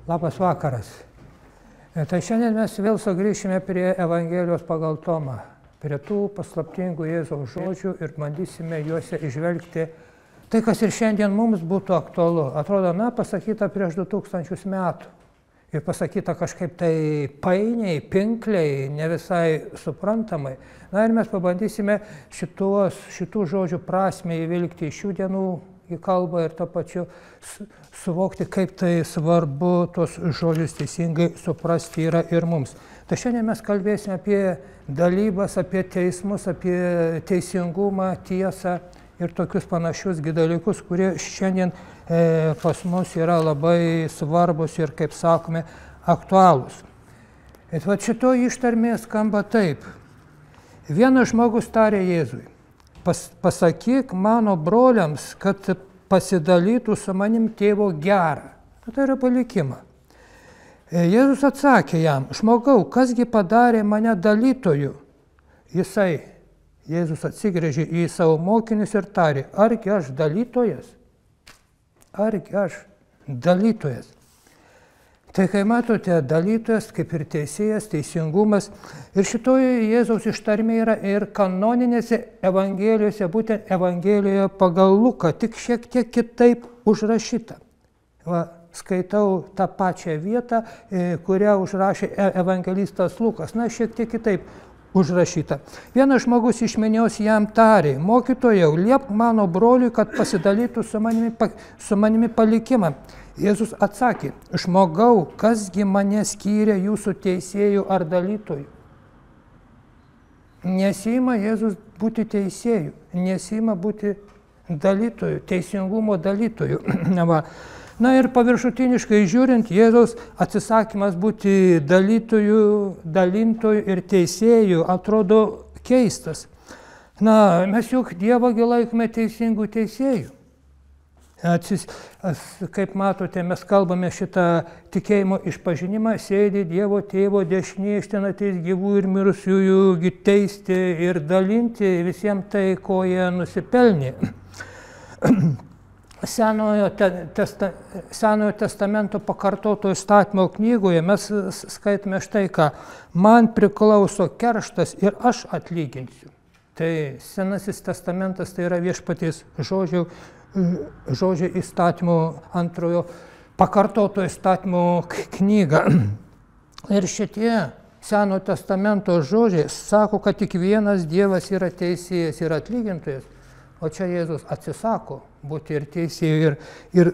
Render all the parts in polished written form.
Labas vakaras. Tai šiandien mes vėl sugrįšime prie Evangelijos pagal Tomą, prie tų paslaptingų Jėzaus žodžių ir bandysime juose išvelgti tai, kas ir šiandien mums būtų aktualu. Atrodo, pasakyta prieš 2000 metų. Ir pasakyta kažkaip tai painiai, pinkliai, ne visai suprantamai. Ir mes pabandysime šitų žodžių prasmę įvilgti iš šių dienų į kalbą ir to pačiu suvokti, kaip tai svarbu tos žodžius teisingai suprasti yra ir mums. Tai šiandien mes kalbėsime apie dalybas, apie teismus, apie teisingumą, tiesą ir tokius panašius dalykus, kurie šiandien pas mus yra labai svarbus ir, kaip sakome, aktualūs. Ir šito ištarmė skamba taip. Vienas žmogus tarė Jėzui: pasakyk mano broliams, kad pasidalytų su manim tėvo gerą. Tai yra palikimą. Jėzus atsakė jam: žmogau, kasgi padarė mane dalytoju? Jėzus atsigręžė į savo mokinius ir tarė: argi aš dalytojas? Argi aš dalytojas? Tai kai matote, dalytojas kaip ir teisėjas, teisingumas. Ir šitoje Jėzaus ištarmė yra ir kanoninėse evangelijose, būtent Evangelijoje pagal Luką, tik šiek tiek kitaip užrašyta. Skaitau tą pačią vietą, kurią užrašė evangelistas Lukas. Šiek tiek kitaip užrašyta. Vienas žmogus iš minios jam tarė: mokytojau, liepk mano broliui, kad pasidalytų su manimi palikimą. Jėzus atsakė: žmogau, kasgi mane skyrė jūsų teisėjų ar dalytojų? Nesiima Jėzus būti teisėjų, nesiima būti dalytojų, teisingumo dalytojų. Ir paviršutiniškai žiūrint, Jėzaus atsisakymas būti dalytojų, dalintojų ir teisėjų atrodo keistas. Mes juk Dievą laikome teisingų teisėjų. Kaip matote, mes kalbame šitą tikėjimo išpažinimą: sėdi Dievo tėvo dešinėje, iš ten ateis gyvų ir mirusiųjų teisti ir dalinti visiems tai, ko jie nusipelnė. Senojo testamento pakartoto įstatymo knygoje mes skaitome štai ką: man priklauso kerštas ir aš atlyginsiu. Tai Senasis testamentas tai yra Viešpaties žodžio įstatymo antrojo pakartoto įstatymo knyga. Ir šitie Senojo testamento žodžiai sako, kad tik vienas Dievas yra teisėjas ir atlygintojas, o čia Jėzus atsisako būti ir teisėjų, ir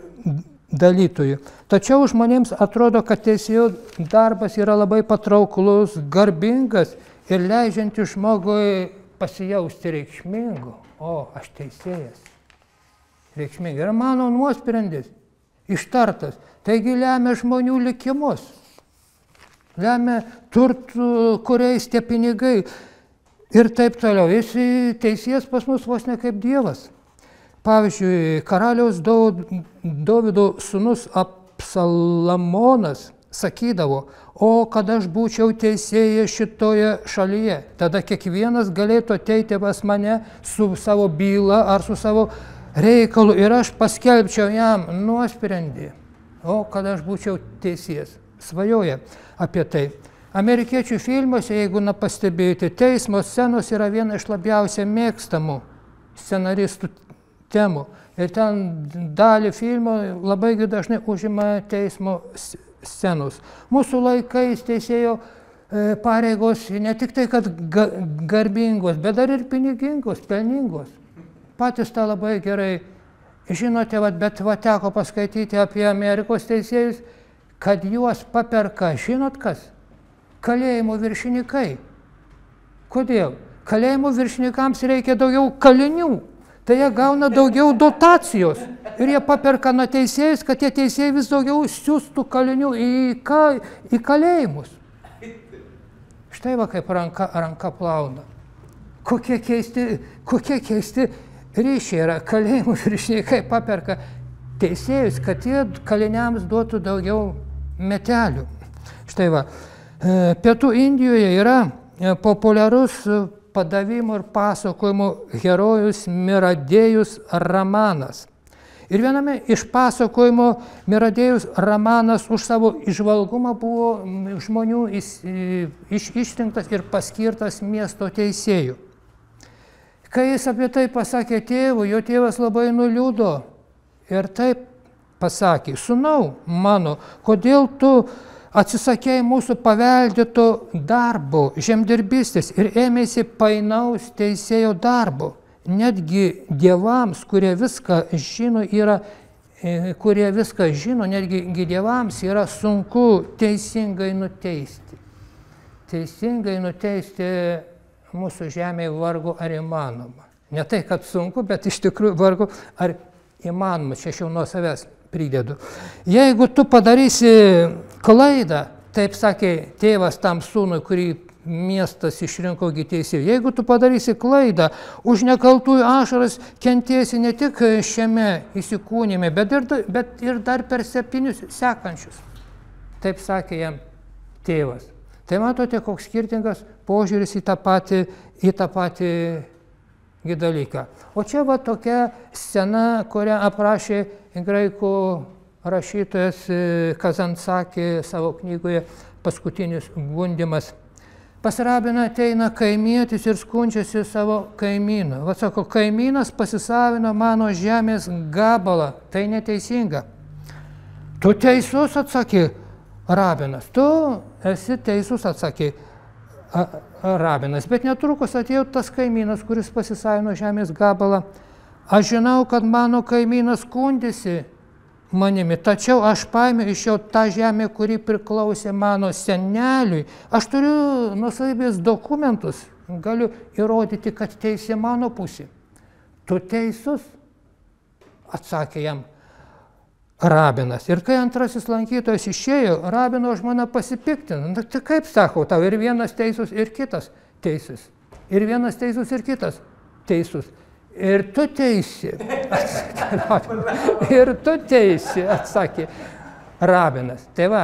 dalytojų. Tačiau žmonėms atrodo, kad teisėjo darbas yra labai patrauklus, garbingas ir leidžiantis žmogui pasijausti reikšmingu. O, aš teisėjas. Reikšmingai. Ir mano nuosprendis ištartas. Taigi lemia žmonių likimus. Lemia turtų, kuriais tie pinigai ir taip toliau. Jis teisėjas pas mus vos ne kaip Dievas. Pavyzdžiui, karaliaus Dovydo sūnus Absalomonas sakydavo: o kad aš būčiau teisėjas šitoje šalyje, tada kiekvienas galėtų ateiti pas mane su savo byla ar su savo reikalu ir aš paskelbčiau jam nuosprendį. O kad aš būčiau teisėjas. Svajoja apie tai. Amerikiečių filmuose, jeigu pastebėjote, teismo scenos yra viena iš labiausiai mėgstamų scenaristų temų. Ir ten dalį filmo labai dažnai užima teismo scenos. Mūsų laikais teisėjo pareigos ne tik tai, kad garbingos, bet dar ir pinigingos, pelningos. Patys tą labai gerai žinote, bet teko paskaityti apie Amerikos teisėjus, kad juos paperka, žinot kas? Kalėjimo viršininkai. Kodėl? Kalėjimo viršininkams reikia daugiau kalinių, tai jie gauna daugiau dotacijos ir jie paperka nuo teisėjus, kad tie teisėjai vis daugiau siųstų kalinių į kalėjimus. Štai kaip ranka plauna. Kokie keisti ryšiai yra. Kalėjimų viršininkai paperka teisėjus, kad jie kaliniams duotų daugiau metelių. Štai Pietų Indijoje yra populiarus padavimų ir pasakojimų herojus Miradėjus Ramanas. Ir viename iš pasakojimo Miradėjus Ramanas už savo įžvalgumą buvo žmonių išrinktas ir paskirtas miesto teisėjų. Kai jis apie tai pasakė tėvui, jo tėvas labai nuliūdo ir taip pasakė: sūnau mano, kodėl tu atsisakei mūsų paveldėto darbo, žemdirbystės ir ėmėsi painaus teisėjo darbo. Netgi dievams, kurie viską žino, netgi dievams yra sunku teisingai nuteisti. Teisingai nuteisti mūsų žemėje vargu ar įmanoma. Ne tai, kad sunku, bet iš tikrųjų vargu ar įmanoma. Čia aš jau nuo savęs pridedu. Jeigu tu padarysi klaidą, taip sakė tėvas tam sūnui, kurį miestas išrinko teisėju, jeigu tu padarysi klaidą, už nekaltųjų ašaras kentėsi ne tik šiame įsikūnyme, bet ir dar per 7 sekančius. Taip sakė jam tėvas. Tai matote, koks skirtingas požiūris į tą patį dalyką. O čia va tokia scena, kurią aprašė graikų rašytojas Kazantzakis savo knygoje Paskutinis gundymas. Pas rabiną ateina kaimietis ir skundžiasi savo kaimynu. Va sako, kaimynas pasisavino mano žemės gabalą, tai neteisinga. Tu teisus, atsakė rabinas. Tu esi teisus, atsakė rabinas. Bet netrukus atėjo tas kaimynas, kuris pasisavino žemės gabalą. Aš žinau, kad mano kaimynas skundėsi manimi, tačiau aš paėmiau iš jo tą žemę, kuri priklausė mano seneliui. Aš turiu nuosavybės dokumentus, galiu įrodyti, kad teisė mano pusė. Tu teisus, atsakė jam rabinas. Ir kai antrasis lankytojas išėjo, rabino žmona pasipiktino. Tai kaip sakau, tau ir vienas teisus, ir kitas teisus. Ir vienas teisus, ir kitas teisus. Ir tu teisi, atsakė rabinas. Ir tu teisi, atsakė rabinas. Tai va,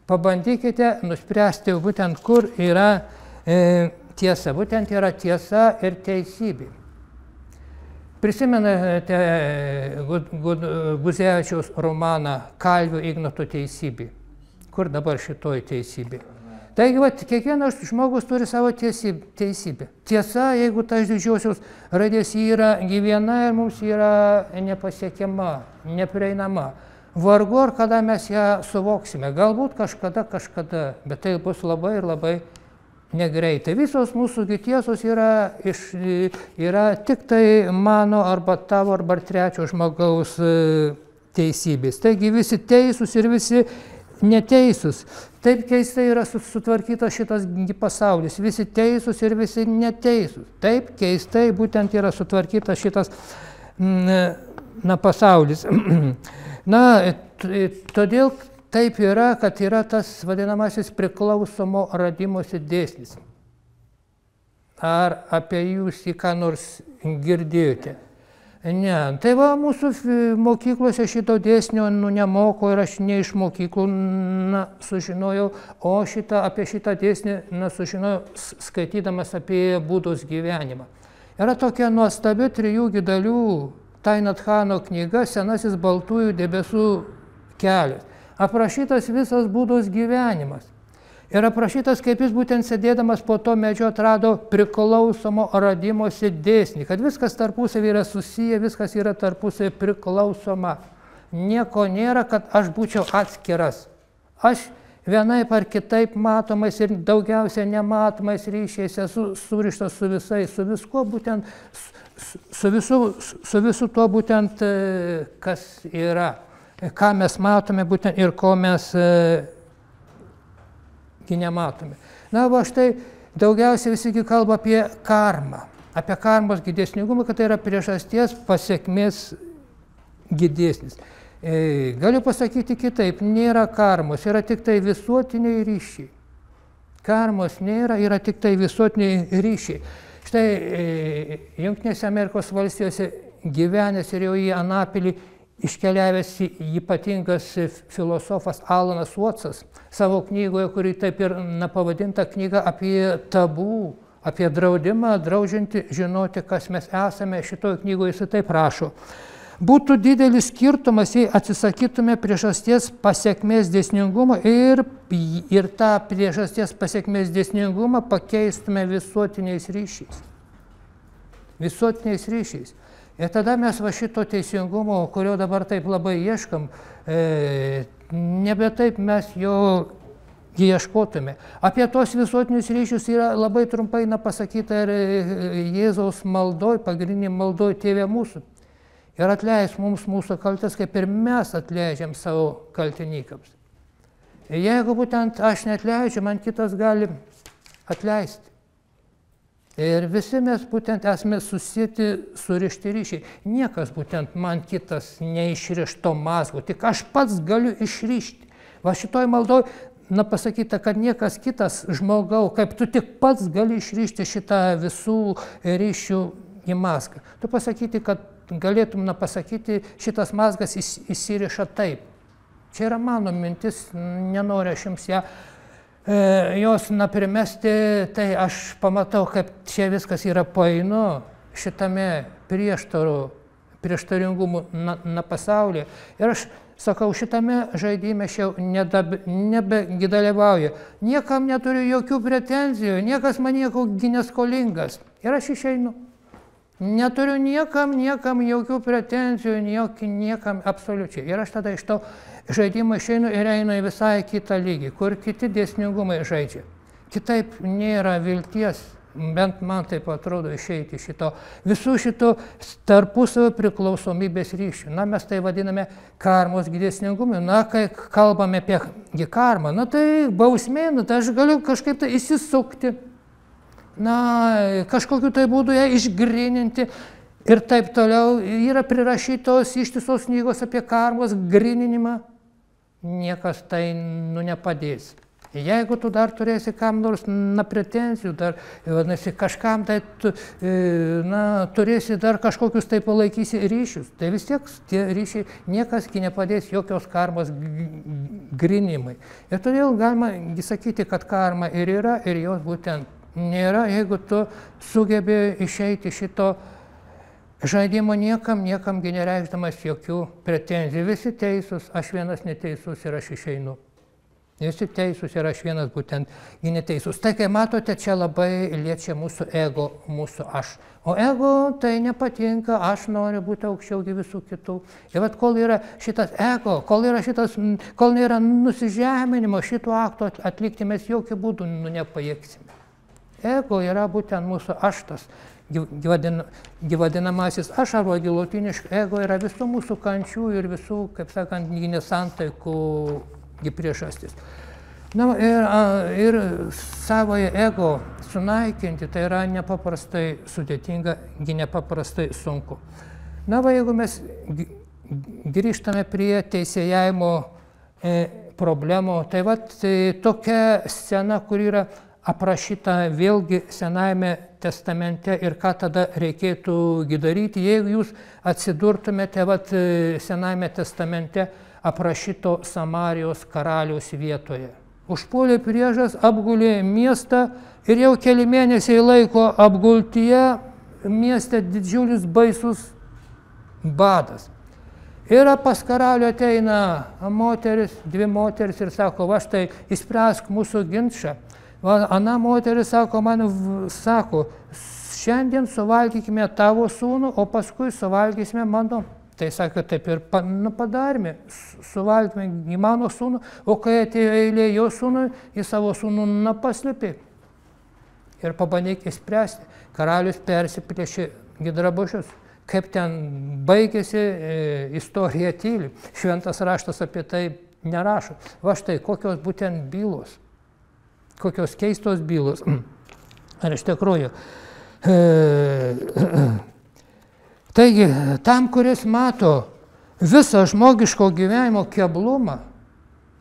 pabandykite nuspręsti būtent, kur yra tiesa. Būtent yra tiesa ir teisybė. Prisimenate Guzevičiaus romaną Kalvio Ignoto teisybė. Kur dabar šitoji teisybė? Taigi, kiekvienas žmogus turi savo teisybę. Tiesa, jeigu ta iš didžiosios raidės yra gyviena ir mums yra nepasiekiama, neprieinama. Vargu ar kada mes ją suvoksime. Galbūt kažkada, bet tai bus labai ir labai negreitai. Visos mūsų tiesos yra tik tai mano arba tavo arba trečio žmogaus teisybės. Taigi visi teisūs ir visi neteisūs. Taip keistai yra sutvarkytas šitas pasaulis. Visi teisūs ir visi neteisūs. Taip keistai būtent yra sutvarkytas šitas pasaulis. Todėl taip yra, kad yra tas vadinamasis priklausomo radimosi dėsnis. Ar apie jūs į ką nors girdėjote? Ne, tai va, mūsų mokyklose šito dėsnio nemoko ir aš ne iš mokyklų sužinojau, o apie šitą dėsnį sužinojau skaitydamas apie Budos gyvenimą. Yra tokia nuostabi 3 dalių Tainat Hano knyga Senasis baltųjų debesų kelias. Aprašytas visas Budos gyvenimas. Ir aprašytas, kaip jis būtent sėdėdamas po to medžiu atrado priklausomo radimosi dėsnį, kad viskas tarpusavy yra susiję, viskas yra tarpusavy priklausoma. Nieko nėra, kad aš būčiau atskiras. Aš vienaip ar kitaip matomais ir daugiausia nematomais ryšiais esu surištas su visais, su viskuo būtent, su visu tuo būtent, kas yra, ką mes matome būtent ir ko mes nematome. Na, va štai daugiausiai visi kalba apie karmą, apie karmos dėsningumą, kad tai yra priežasties pasekmės dėsnis. Galiu pasakyti kitaip, nėra karmos, yra tik tai visuotiniai ryšiai. Karmos nėra, yra tik tai visuotiniai ryšiai. Štai Jungtinėse Amerikos valstijose gyvenęs ir jau į Anapilį iškeliavęs ypatingas filosofas Alanas Watsas savo knygoje, kuri taip ir pavadinta knyga apie tabų, apie draudimą, draudžiantį žinoti, kas mes esame. Šitoje knygoje jis taip rašo. Būtų didelis skirtumas, jei atsisakytume priežasties pasekmės dėsningumo ir tą priežasties pasekmės dėsningumą pakeistume visuotiniais ryšiais. Visuotiniais ryšiais. Ir tada mes va šito teisingumo, kurio dabar taip labai ieškam, nebe taip mes jo ieškotume. Apie tos visuotinius ryšius yra labai trumpai pasakyta ir Jėzaus maldoj, pagrindinė maldoj Tėve mūsų. Ir atleis mums mūsų kaltes, kaip ir mes atleidžiam savo kaltininkams. Ir jeigu būtent aš neatleidžiu, man kitas gali atleisti. Ir visi mes būtent esame susėti, surišti ryšiai. Niekas būtent man kitas neišriš to mazgo, tik aš pats galiu išrišti. Va šitoj maldoj pasakyta, kad niekas kitas žmogau, kaip tu tik pats gali išrišti šitą visų ryšių į mazgą. Tu pasakyti, kad galėtum pasakyti, šitas mazgas įsiriša taip. Čia yra mano mintis, nenoriu aš jums jos primesti, tai aš pamatau, kaip čia viskas yra painu šitame prieštaringumų pasaulyje. Ir aš sakau, šitame žaidime aš jau nebedalyvauju. Niekam neturiu jokių pretenzijų, niekas man nieko neskolingas. Ir aš išeinu. Neturiu niekam jokių pretenzijų, niekam absoliučiai. Ir aš tada iš to žaidimo išeinu ir einu į visai kitą lygį, kur kiti dėsningumai žaidžia. Kitaip nėra vilties, bent man taip atrodo, išeiti šito, visų šitų tarpusavio priklausomybės ryšių. Mes tai vadiname karmos dėsningumui. Kai kalbame apie karmą, tai bausmė, tai aš galiu kažkaip tai įsisukti. Kažkokiu tai būdu ją išgryninti ir taip toliau. Yra prirašytos ištisos knygos apie karmos gryninimą. Niekas tai nepadės. Jeigu tu dar turėsi kam nors pretenzijų, dar vadinasi, kažkam tai turėsi dar kažkokius tai palaikysi ryšius, tai vis tiek tie ryšiai niekas nepadės jokios karmos gryninimai. Ir todėl galima sakyti, kad karma ir yra, ir jos būtent nėra, jeigu tu sugebi išeiti šito žaidimo niekam nereikšdamas jokių pretenzijų. Visi teisūs, aš vienas neteisus ir aš išeinu. Visi teisūs ir aš vienas būtent neteisus. Tai, kai matote, čia labai liečia mūsų ego, mūsų aš. O ego tai nepatinka, aš noriu būti aukščiau visų kitų. Ir kol yra šitas ego, kol nėra nusižeminimo, šito akto atlikti mes jokių būdų nepajėgsime. Ego yra būtent mūsų aštas, vadinamasis aš arba gilutiniškai ego yra visų mūsų kančių ir visų, kaip sakant, nesantaikų priežastis. Ir savoje ego sunaikinti tai yra nepaprastai sudėtinga, nepaprastai sunku. Jeigu mes grįžtame prie teisėjavimo problemų, tai tokia scena, kur yra aprašyta vėlgi Senajame testamente ir ką tada reikėtų daryti, jeigu jūs atsidurtumėte Senajame testamente aprašyto Samarijos karaliaus vietoje. Užpuolė priešas, apgulė miestą ir jau keli mėnesiai laiko apgultyje mieste didžiulis baisus badas. Ir pas karalių ateina dvi moteris ir sako, va štai, išspręsk mūsų ginčą. Ana moteris sako, šiandien suvalgykime tavo sūnų, o paskui suvalgysime mano. Tai sakė, taip ir padarėme, suvalgėme į mano sūnų, o kai atėjo eilė jo sūnui, į savo sūnų paslėpė. Ir pabandė išspręsti. Karalius persiplėšė drabužius. Kaip ten baigėsi, istorija tyli. Šventas raštas apie tai nerašo. Va štai, kokios būtent bylos. Kokios keistos bylos. Ar iš tikrųjų. Taigi, tam, kuris mato visą žmogiško gyvenimo keblumą,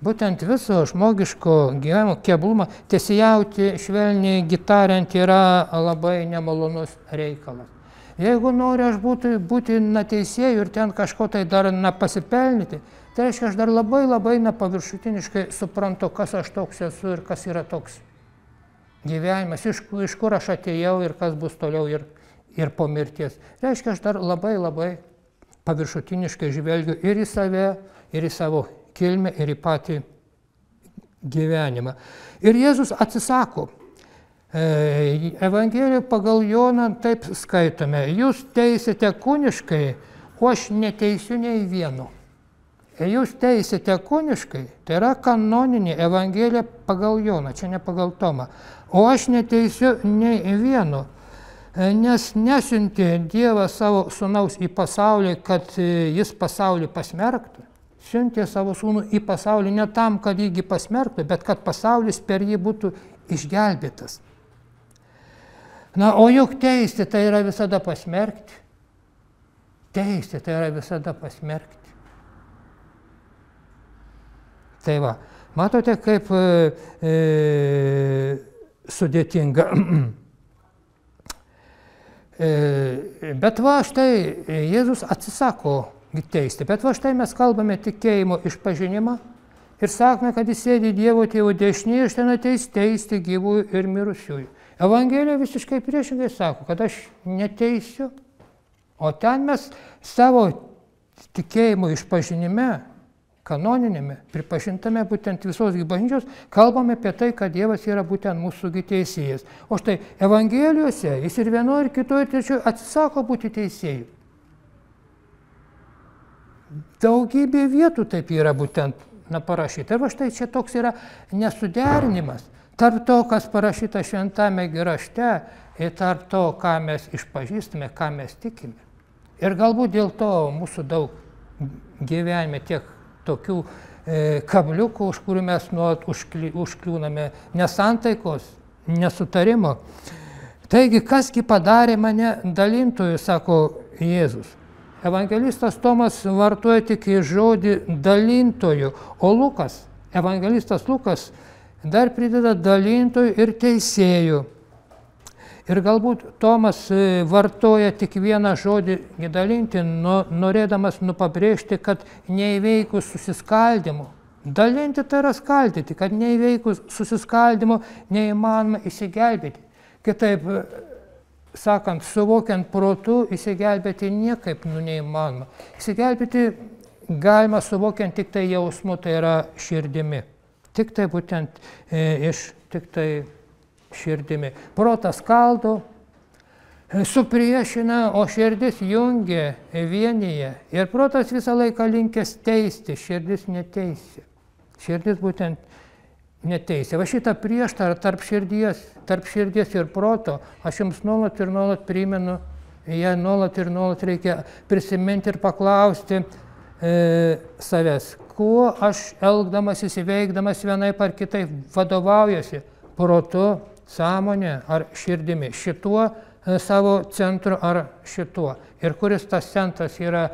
būtent viso žmogiško gyvenimo keblumą, tiesijauti švelniai gitariant yra labai nemalonus reikalas. Jeigu noriu aš būti teisėjų ir ten kažko tai dar pasipelnyti, tai reiškia, aš dar labai paviršutiniškai suprantu, kas aš toks esu ir kas yra toks gyvenimas, iš kur aš atėjau ir kas bus toliau ir po mirties. Reiškia, aš dar labai paviršutiniškai žvelgiu ir į save, ir į savo kilmę, ir į patį gyvenimą. Ir Jėzus atsisako. Evangelijoje pagal Joną taip skaitome: jūs teisite kūniškai, o aš neteisiu nei vieno. Jūs teisite kūniškai, tai yra kanoninė Evangelija pagal Joną, čia ne pagal Tomą. O aš neteisiu nei vieno, nes nesiuntė Dievas savo sūnaus į pasaulį, kad jis pasaulį pasmerktų. Siuntė savo sūnų į pasaulį ne tam, kad jį pasmerktų, bet kad pasaulis per jį būtų išgelbėtas. Na, o juk teisti tai yra visada pasmerkti. Teisti tai yra visada pasmerkti. Tai va, matote, kaip sudėtinga. Bet va štai Jėzus atsisako teisti. Bet va štai mes kalbame tikėjimo išpažinimą ir sakome, kad jis sėdi Dievo Tėvo dešinėje, iš ten ateis teisti gyvųjų ir mirusiųjų. Evangelija visiškai priešingai sako, kad aš neteisiu, o ten mes savo tikėjimo išpažinime, kanoninėme, pripažintame būtent visos bažnyčios, kalbame apie tai, kad Dievas yra būtent mūsų teisėjas. O štai Evangelijose jis ir vienoje, ir kitoje, ir trečioje atsisako būti teisėjų. Daugybė vietų taip yra būtent parašyta. Ir va štai čia toks yra nesuderinimas tarp to, kas parašyta šventame rašte, ir tarp to, ką mes išpažįstame, ką mes tikime. Ir galbūt dėl to mūsų daug gyvenime tiek tokių kabliukų, už kurių mes nuolat užkliūname, nesantaikos, nesutarimo. Taigi, kasgi padarė mane dalintoju, sako Jėzus. Evangelistas Tomas vartoja tik žodį dalintoju, o Lukas, evangelistas Lukas, dar prideda dalintoju ir teisėju. Ir galbūt Tomas vartoja tik vieną žodį dalinti, norėdamas pabrėžti, kad neįveikus susiskaldimo. Dalinti tai yra skaldyti, kad neįveikus susiskaldimo neįmanoma įsigelbėti. Kitaip sakant, suvokiant protu, įsigelbėti niekaip neįmanoma. Įsigelbėti galima suvokiant tik tai jausmu, tai yra širdimi. Tik tai būtent tik tai širdimi. Protas skaldo, supriešina, o širdis jungia, vienyje. Ir protas visą laiką linkęs teisti, širdis neteisė. Širdis būtent neteisė. Va šitą prieštarą tarp širdies ir proto aš jums nuolat ir nuolat primenu, ją nuolat ir nuolat reikia prisiminti ir paklausti savęs, kuo aš elgdamasis, įveikdamas vienaip ar kitaip vadovaujasi protu, sąmonė ar širdimi, šituo savo centru ar šituo. Ir kuris tas centras yra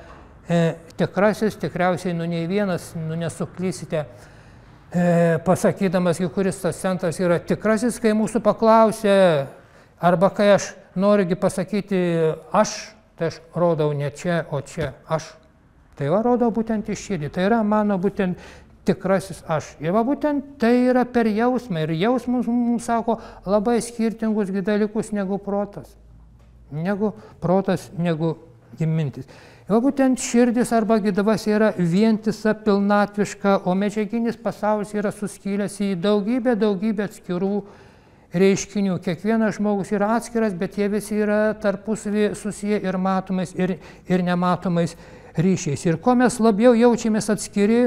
tikrasis, tikriausiai nei vienas nesuklysite pasakydamas, kuris tas centras yra tikrasis, kai mūsų paklausė, arba kai aš noriu pasakyti aš, tai aš rodau ne čia, o čia aš. Tai va rodau būtent į širdį, tai yra mano būtent tikrasis aš. Ir va būtent tai yra per jausmą. Ir jausmas mums sako labai skirtingus dalykus negu protas. Negu mintis. Ir va būtent širdis arba dvasia yra vientisa, pilnatviška, o medžiaginis pasaulis yra suskylęs į daugybę atskirų reiškinių. Kiekvienas žmogus yra atskiras, bet jie visi yra tarpusavį susiję ir matomais, ir nematomais ryšiais. Ir kuo mes labiau jaučiamės atskiri,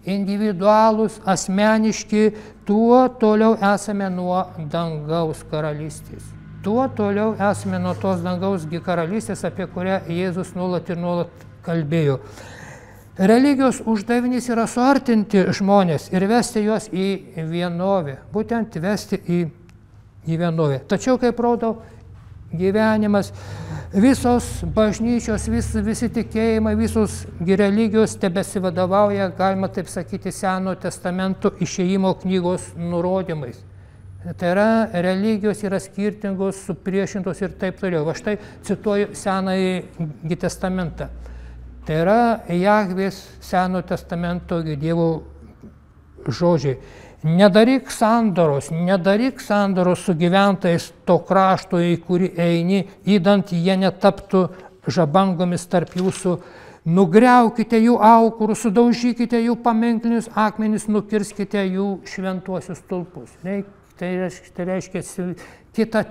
individualūs, asmeniški, tuo toliau esame nuo dangaus karalystės. Tuo toliau esame nuo tos dangaus karalystės, apie kurią Jėzus nuolat ir nuolat kalbėjo. Religijos uždavinys yra suartinti žmonės ir vesti juos į vienovę. Būtent vesti į vienovę. Tačiau, kaip rodo gyvenimas, visos bažnyčios, visi tikėjimai, visos religijos tebesivadovauja, galima taip sakyti, Senojo testamento Išėjimo knygos nurodymais. Tai yra, religijos yra skirtingos, supriešintos ir taip toliau. Va štai cituoju Senąjį testamentą. Tai yra Jahvės Senojo testamento Dievo žodžiai. Nedaryk sandoros su gyventojais to krašto, į kurį eini, įdant jie netaptų žabangomis tarp jūsų nugriaukite jų aukurus, sudaužykite jų paminklinius akmenis, nukirskite jų šventuosius stulpus. Tai reiškia kitą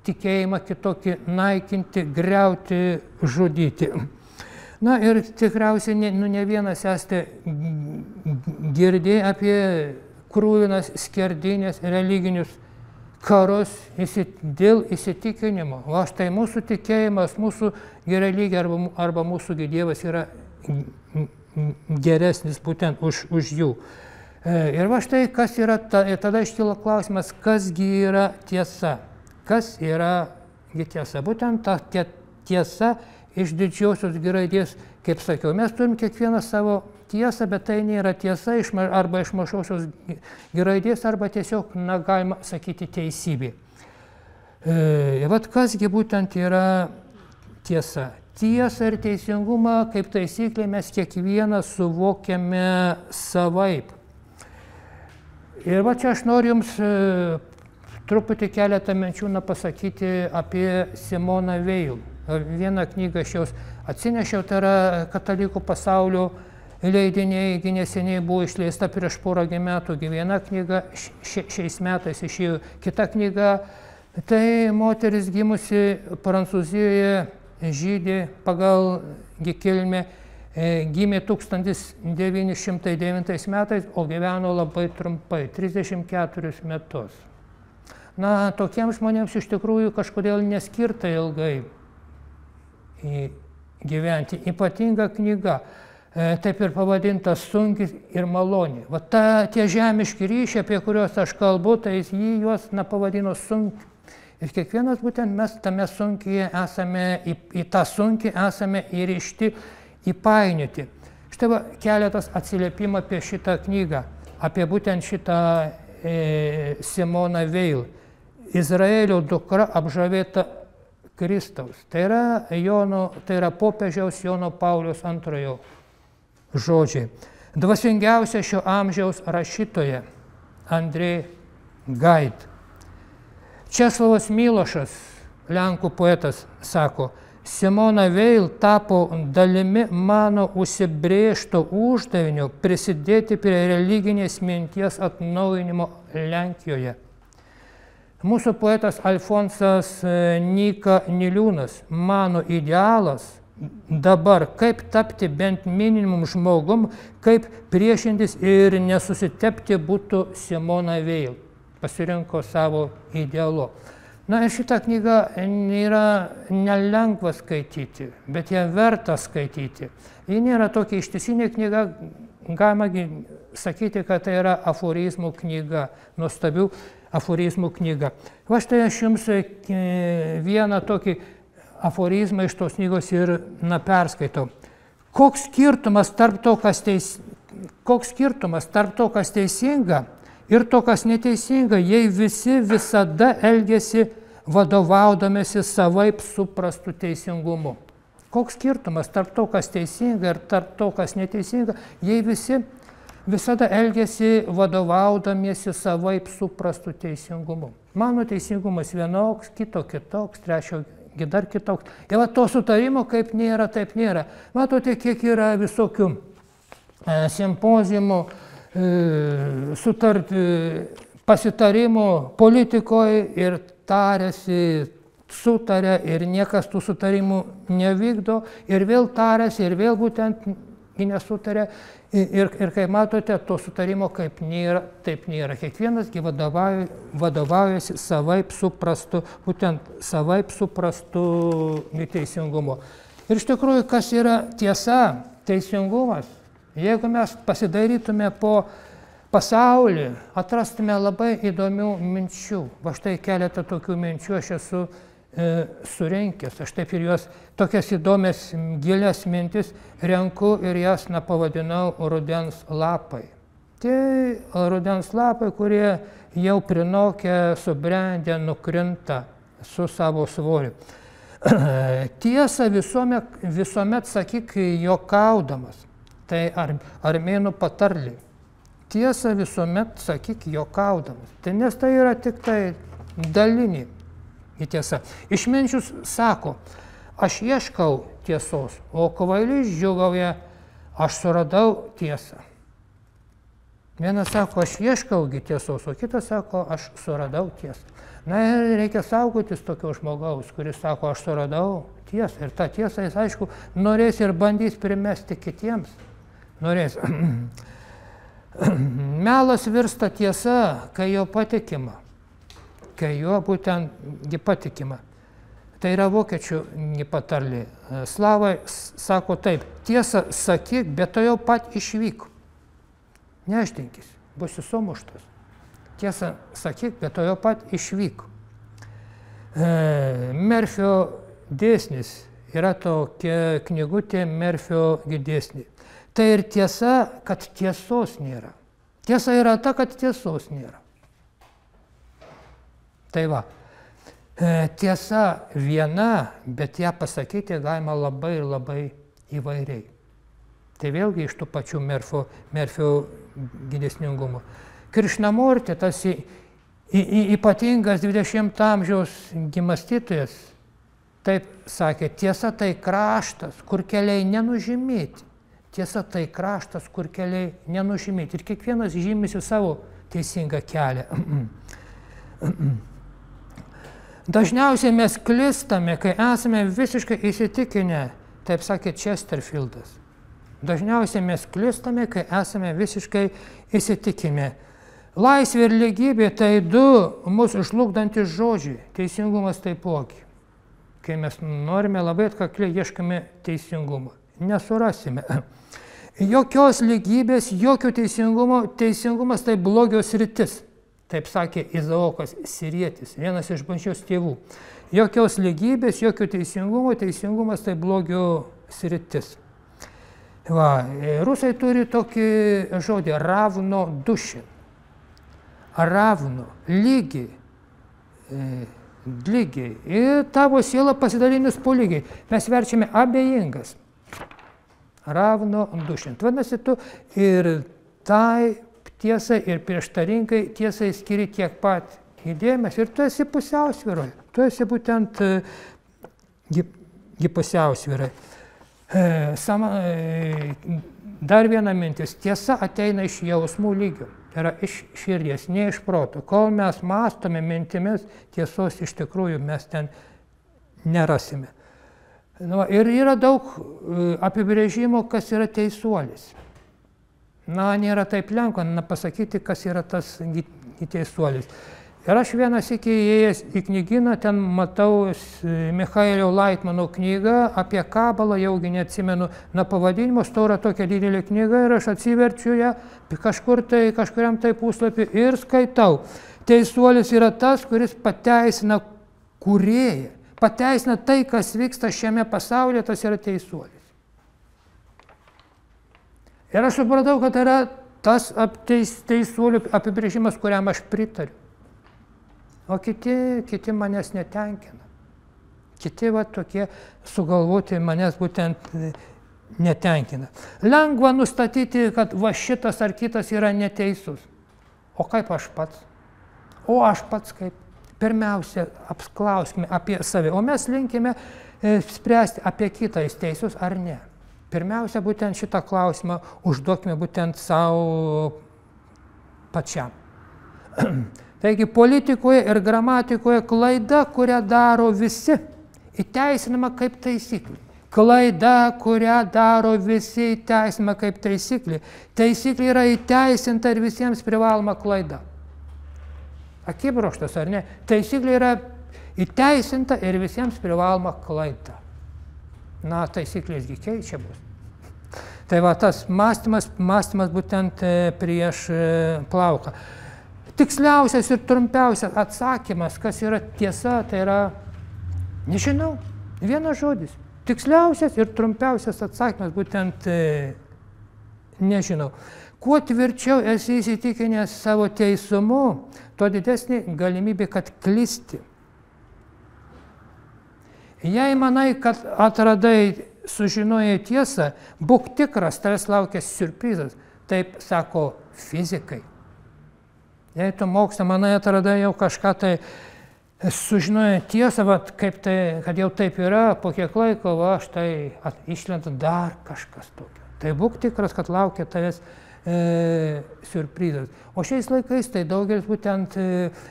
tikėjimą, kitokį naikinti, griauti, žudyti. Na ir tikriausiai ne vienas esate girdėję apie krūvinas skerdynės, religinius karus dėl įsitikinimo. O štai mūsų tikėjimas, mūsų religija arba mūsų Dievas yra geresnis būtent už jų. Ir va štai kas yra, tada iškyla klausimas, kasgi yra tiesa. Kas yra tiesa? Būtent ta tiesa iš didžiosios raidės, kaip sakiau. Mes turim kiekvieną savo tiesą, bet tai nėra tiesa arba iš mažosios raidės, arba tiesiog, galima sakyti, teisybė. Vat kasgi būtent yra tiesa. Tiesą ir teisingumą, kaip taisyklė, mes kiekvienas suvokiame savaip. Ir va čia aš noriu jums truputį keletą minčių pasakyti apie Simoną Veil. Vieną knygą aš jos atsinešiau, tai yra Katalikų pasaulio leidiniai, neseniai buvo išleista prieš porą metų, viena knyga šiais metais išėjo, kita knyga, tai moteris gimusi Prancūzijoje, žydė pagal kilmę, gimė 1909 metais, o gyveno labai trumpai, 34 metus. Na, tokiems žmonėms iš tikrųjų kažkodėl neskirta ilgai gyventi. Ypatinga knyga, taip ir pavadinta Sunki ir maloni. Va tie žemiški ryšiai, apie kuriuos aš kalbu, tai jį juos pavadino sunki. Ir kiekvienas būtent mes tame sunkyje esame, į tą sunkį esame įrišti, įpainioti. Štai va keletas atsiliepimų apie šitą knygą, apie būtent šitą Simoną Veil. Izraelio dukra apžavėta Kristaus. Tai yra popiežiaus Jono Pauliaus II žodžiai. Dvasingiausia šio amžiaus rašytoja Andrei Gaid. Česlovas Milošas, lenkų poetas, sako, Simona Veil tapo dalimi mano užsibrėžto uždavinio prisidėti prie religinės minties atnaujinimo Lenkijoje. Mūsų poetas Alfonsas Nyka Niliūnas, mano idealas dabar, kaip tapti bent minimum žmogum, kaip priešintis ir nesusitepti būtų Simona Veil. Pasirinko savo idealu. Na ir šitą knygą nėra nelengva skaityti, bet ją verta skaityti. Ji nėra tokia ištisinė knyga, galima sakyti, kad tai yra aforizmų knyga, nuostabių aforizmų knyga. Va štai aš jums vieną tokį aforizmą iš tos knygos ir perskaitau. Koks skirtumas tarp to, kas teisinga ir to, kas neteisinga, jei visi visada elgiasi vadovaudamėsi savaip suprastų teisingumu. Koks skirtumas tarp to, kas teisinga ir tarp to, kas neteisinga, jei visi visada elgiasi vadovaudamiesi savaip suprastų teisingumu. Mano teisingumas vienoks, kito kitoks, trečio dar kitoks. Ir va to sutarimo kaip nėra, taip nėra. Matote, kiek yra visokių simpozijumų, pasitarimų politikoje ir tarėsi, sutarė ir niekas tų sutarimų nevykdo ir vėl tarėsi ir vėl būtent nesutarė. Ir kaip matote, to sutarimo kaip nėra, taip nėra. Kiekvienas vadovaujasi savaip suprastu, būtent savaip suprastu teisingumu. Ir iš tikrųjų, kas yra tiesa, teisingumas, jeigu mes pasidairytume po pasaulį, atrastume labai įdomių minčių. Va štai keletą tokių minčių aš esu surinkęs. Aš taip ir juos tokias įdomias, gilias mintis renku ir jas pavadinau rudens lapai. Tai rudens lapai, kurie jau prinokę, subrendę, nukrinta su savo svoriu. Tiesa visuomet sakyk juokaudamas. Tai armėnų patarlė. Tiesa visuomet sakyk juokaudamas. Tai nes tai yra tik tai dalinė tiesa. Išminčius sako, aš ieškau tiesos, o kvailys džiūgauja, aš suradau tiesą. Vienas sako, aš ieškaugi tiesos, o kitas sako, aš suradau tiesą. Na ir reikia saugotis tokio žmogaus, kuris sako, aš suradau tiesą. Ir tą tiesą jis, aišku, norės ir bandys primesti kitiems. Norės. Melas virsta tiesa, kai jo patikima. Kai jo būtent patikima. Tai yra vokiečių patarlė. Slavai sako taip, tiesą sakyk, bet to jau pat išvyk. Nešdinkis, būsi sumuštas. Tiesą sakyk, bet to jau pat išvyk. Merfio dėsnis yra tokia knygutė Merfio dėsnis. Tai ir tiesa, kad tiesos nėra. Tiesa yra ta, kad tiesos nėra. Tai va, tiesa viena, bet ją pasakyti galima labai ir labai įvairiai. Tai vėlgi iš tų pačių Merfio dėsningumų. Krišnamurti, tas ypatingas 20 amžiaus mąstytojas, taip sakė, tiesa tai kraštas, kur keliai nenužymėti. Tiesa tai kraštas, kur keliai nenužymėti. Ir kiekvienas žymisi savo teisingą kelią. Dažniausiai mes klystame, kai esame visiškai įsitikinę, taip sakė Chesterfieldas. Dažniausiai mes klystame, kai esame visiškai įsitikinę. Laisvė ir lygybė tai du mūsų žlugdantys žodžiai, teisingumas taipogi. Kai mes norime labai atkakliai ieškame teisingumo, nesurasime. Jokios lygybės, jokio teisingumo, teisingumas tai blogio sritis. Taip sakė Izaokas Sirietis, vienas iš bažnyčios tėvų. Jokios lygybės, jokio teisingumo, teisingumas tai blogio sritis. Va, rusai turi tokį žodį ravno dušin. Ravno, lygiai. Lygiai. Ir tavo siela pasidalinus po lygiai. Mes verčiame abejingas. Ravno dušin. Vadinasi, tu ir tai tiesai, ir prieštaringai tiesai skiri tiek pat įdėmės. Ir tu esi pusiausvyroje. Tu esi būtent pusiausvyroje. Dar viena mintis. Tiesa ateina iš jausmų lygio. Tai yra iš širdies, ne iš proto. Kol mes mąstome mintimis, tiesos iš tikrųjų mes ten nerasime. Ir yra daug apibrėžimų, kas yra teisuolis. Nėra taip lengva pasakyti, kas yra tas teisuolis. Ir aš vienas iki įėjęs į knygyną, ten matau Michaelio Laitmano knygą apie kabalą, jaugi neatsimenu nuo pavadinimo, stora tokia didelė knyga ir aš atsiverčiu ją kažkuriam tai puslapį ir skaitau. Teisuolis yra tas, kuris pateisina kūrėją, pateisina tai, kas vyksta šiame pasaulyje, tas yra teisuolis. Ir aš supratau, kad yra tas teisuolių apibrėžimas, kuriam aš pritariu. O kiti manęs netenkina. Kiti tokie sugalvoti manęs būtent netenkina. Lengva nustatyti, kad šitas ar kitas yra neteisus. O kaip aš pats? O aš pats kaip? Pirmiausia, apklauskime apie save. O mes linkime spręsti apie kitą, jis teisus ar ne. Pirmiausia, būtent šitą klausimą užduokime būtent savo pačiam. Taigi politikoje ir gramatikoje klaida, kurią daro visi, įteisinama kaip taisyklė. Klaida, kurią daro visi, įteisinama kaip taisyklė. Taisyklė yra įteisinta ir visiems privaloma klaida. Akibrokštas ar ne? Taisyklė yra įteisinta ir visiems privaloma klaida. Taisyklėsgi keičiamos. Tai va tas mąstymas būtent prieš plauką. Tiksliausias ir trumpiausias atsakymas, kas yra tiesa, tai yra, nežinau, vienas žodis. Tiksliausias ir trumpiausias atsakymas būtent nežinau. Kuo tvirčiau esi įsitikinęs savo teisumu, tuo didesnė galimybė, kad klysti. Jei manai, kad atradai, sužinojai tiesą, būk tikras, tavęs laukia siurprizas, taip sako fizikai. Jei tu moksle manai atradai jau kažką tai sužinoję tiesą, kaip tai, kad jau taip yra, po kiek laiko aš tai išlenda dar kažkas tokio. Tai būk tikras, kad laukia tavęs siurprizas. O šiais laikais tai daugelis būtent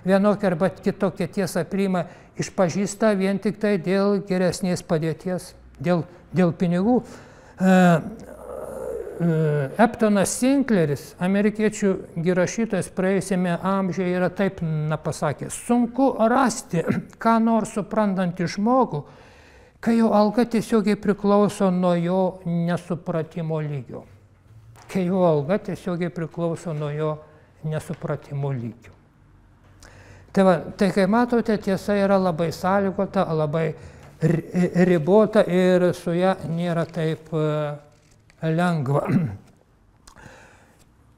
vienokią arba kitokią tiesą priima, išpažįsta vien tik tai dėl geresnės padėties, dėl pinigų. Eptonas Sinkleris, amerikiečių rašytojas praėjusiame amžiuje, yra taip pasakęs: sunku rasti ką nors suprantantį žmogų, kai jo alga tiesiogiai priklauso nuo jo nesupratimo lygio. Kai jo alga tiesiogiai priklauso nuo jo nesupratimo lygio. Tai kai matote, tiesa yra labai sąlygota, labai ribota ir su ja nėra taip lengva.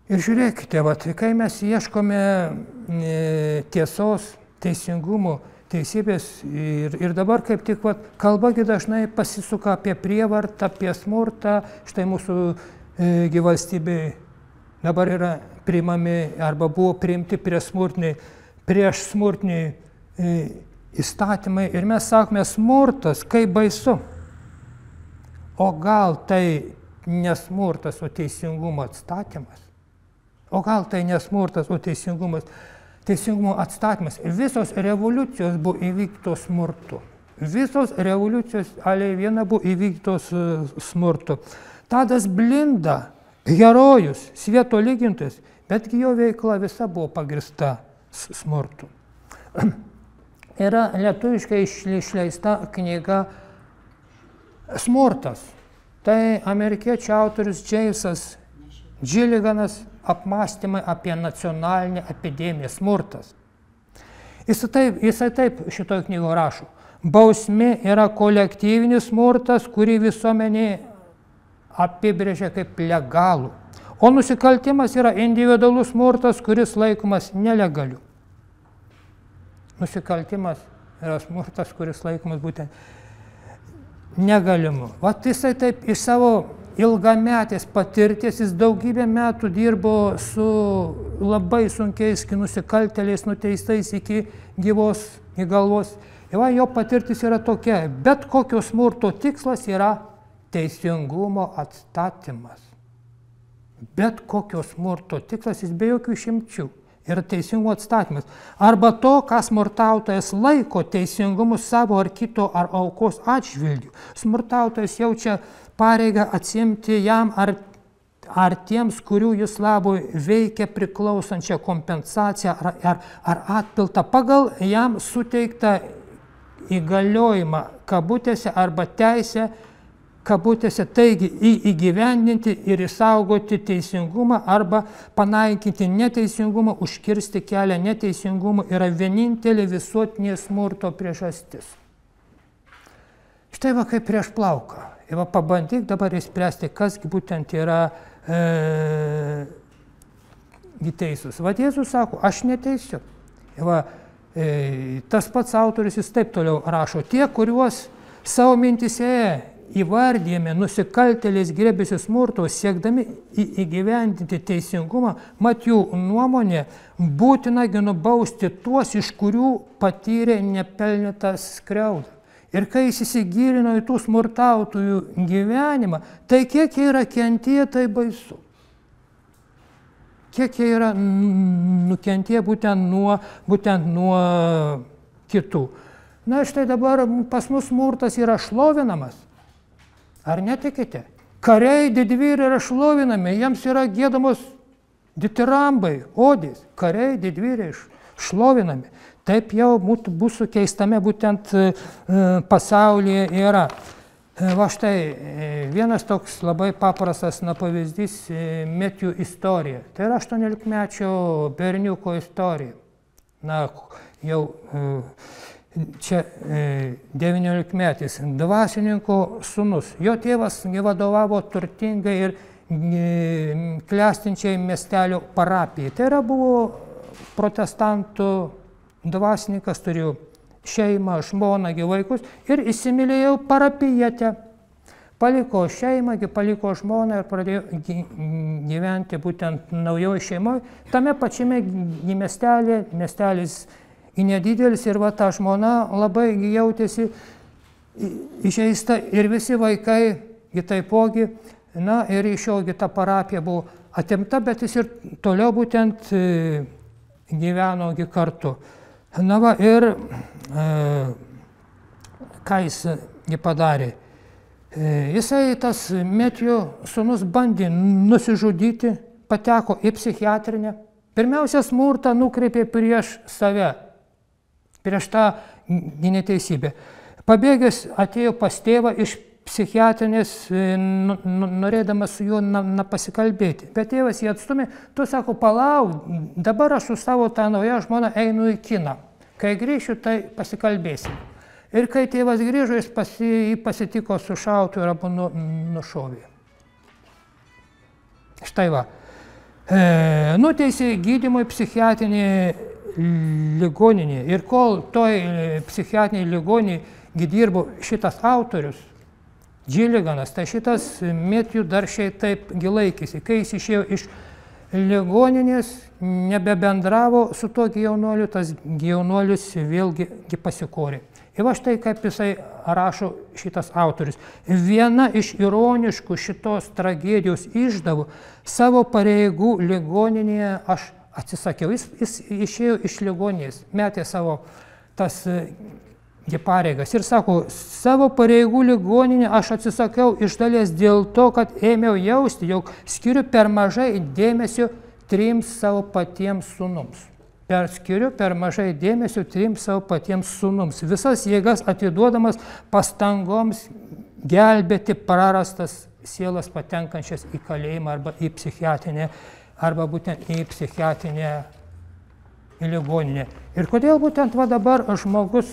Ir žiūrėkite, kai mes ieškome tiesos, teisingumo, teisybės ir dabar kaip tik kalbagi dažnai pasisuka apie prievartą, apie smurtą. Štai mūsų valstybėje dabar yra priimami arba buvo priimti prieš smurtiniai įstatymai ir mes sakome smurtas, kaip baisu. O gal tai nesmurtas, o teisingumo atstatymas? O gal tai nesmurtas, o teisingumo atstatymas? Visos revoliucijos buvo įvykdytos smurtu. Visos revoliucijos, viena buvo įvykdytos smurtu. Tadas Blinda, herojus, svieto lygintojas, betgi jo veikla visa buvo pagrįsta smurtu. Yra lietuviškai išleista knyga Smurtas. Tai amerikiečių autorius Džeimsas Džiliganas, apmąstymai apie nacionalinę epidemiją, smurtas. Jisai taip šitoje knygoje rašo: bausmė yra kolektyvinis smurtas, kurį visuomenė apibrėžia kaip legalų, o nusikaltimas yra individualus smurtas, kuris laikomas nelegaliu. Nusikaltimas yra smurtas, kuris laikomas būtent negalimu. Jisai taip iš savo ilgametės patirties, jis daugybę metų dirbo su labai sunkiais nusikaltėliais, nuteistais iki gyvos galvos. Ir jo patirtis yra tokia: bet kokio smurto tikslas yra teisingumo atstatymas. Bet kokio smurto tikslas, jis be jokių išimčių, yra teisingumo atstatymas. Arba to, ką smurtautojas laiko teisingumu savo ar kito ar aukos atžvilgiu. Smurtautojas jaučia pareigą atsimti jam ar tiems, kurių jis labui veikia, priklausančią kompensaciją ar atpiltą pagal jam suteiktą įgaliojimą, kabutėse, arba teisę, kabutėse, taigi įgyvendinti ir išsaugoti teisingumą arba panaikinti neteisingumą, užkirsti kelią neteisingumą yra vienintelė visuotinė smurto priežastis. Štai kaip prieš plauką. Ir pabandyk dabar įspręsti, kas būtent yra teisus. Jėzus sako: aš neteisiu. Tas pats autorius jis taip toliau rašo: tie, kuriuos savo mintise įvardėjame nusikaltėliais griebiasi smurto, siekdami įgyvendinti teisingumą, mat jų nuomonė būtina nubausti tuos, iš kurių patyrė nepelnytą skriaudą. Ir kai jis įsigilino į tų smurtautojų gyvenimą, tai kiek jie yra kentėję, tai baisu. Kiek jie yra nukentėję būtent nuo kitų. Na štai dabar pas mus smurtas yra šlovinamas. Ar netikite? Kariai didvyriai yra šlovinami, jiems yra giedamos ditirambai, odės. Kariai didvyriai šlovinami. Taip jau mūsų keistame būtent pasaulyje yra. Va štai vienas toks labai paprastas pavyzdys – Metjų istorija. Tai yra 18-mečio berniuko istorija. Na, jau čia 19-metis, dvasininko sūnus. Jo tėvas vadovavo turtingai ir klestinčiai miestelio parapijai. Tai yra buvo protestantų dvasininkas, turėjo šeimą, žmoną, vaikus ir įsimylėjo parapijietę. Paliko šeimą, paliko žmoną ir pradėjo gyventi būtent naujoje šeimoje. Tame pačiame miestelė, miestelis į nedidelis ir va ta žmona labai jautėsi įžeista ir visi vaikai, ji taipogi, na ir iš jo ta parapija buvo atimta, bet jis ir toliau būtent gyveno kartu. Na va ir ką jis padarė. Jisai, tas Metju sūnus, bandė nusižudyti, pateko į psichiatrinę. Pirmiausia, smurtą nukreipė prieš save, prieš tą neteisybę. Pabėgęs atėjo pas tėvą iš psichiatrinės, norėdamas su juo pasikalbėti. Bet tėvas jį atstumė, tu sako, palauk, dabar aš su savo tą naują žmoną einu į kiną. Kai grįšiu, tai pasikalbėsim. Ir kai tėvas grįžo, jis jį pasitiko su šautu ir abu nušovė. Štai va. Nuteisė gydymui psichiatrinėje ligoninėje. Ir kol toj psichiatrinėje ligoninėje dirbo šitas autorius, Džiliganas, tai šitas Metju dar šiai taip laikėsi. Kai jis išėjo iš ligoninės, nebebendravo su tuo jaunuoliu, tas jaunuolis vėlgi pasikorė. Ir va štai kaip jisai rašo šitas autorius. Viena iš ironiškų šitos tragedijos išdavų, savo pareigų ligoninėje aš atsisakiau. Jis išėjo iš ligoninės, metė savo tas pareigas ir sako, savo pareigų ligoninę aš atsisakiau iš dalies dėl to, kad ėmiau jausti, jog skiriu per mažai dėmesio 3 savo patiems sūnums. Skiriu per mažai dėmesio 3 savo patiems sūnums. Visas jėgas atiduodamas pastangoms gelbėti prarastas sielas patenkančias į kalėjimą arba į psichiatrinę, arba būtent į psichiatrinę ligoninę. Ir kodėl būtent va dabar žmogus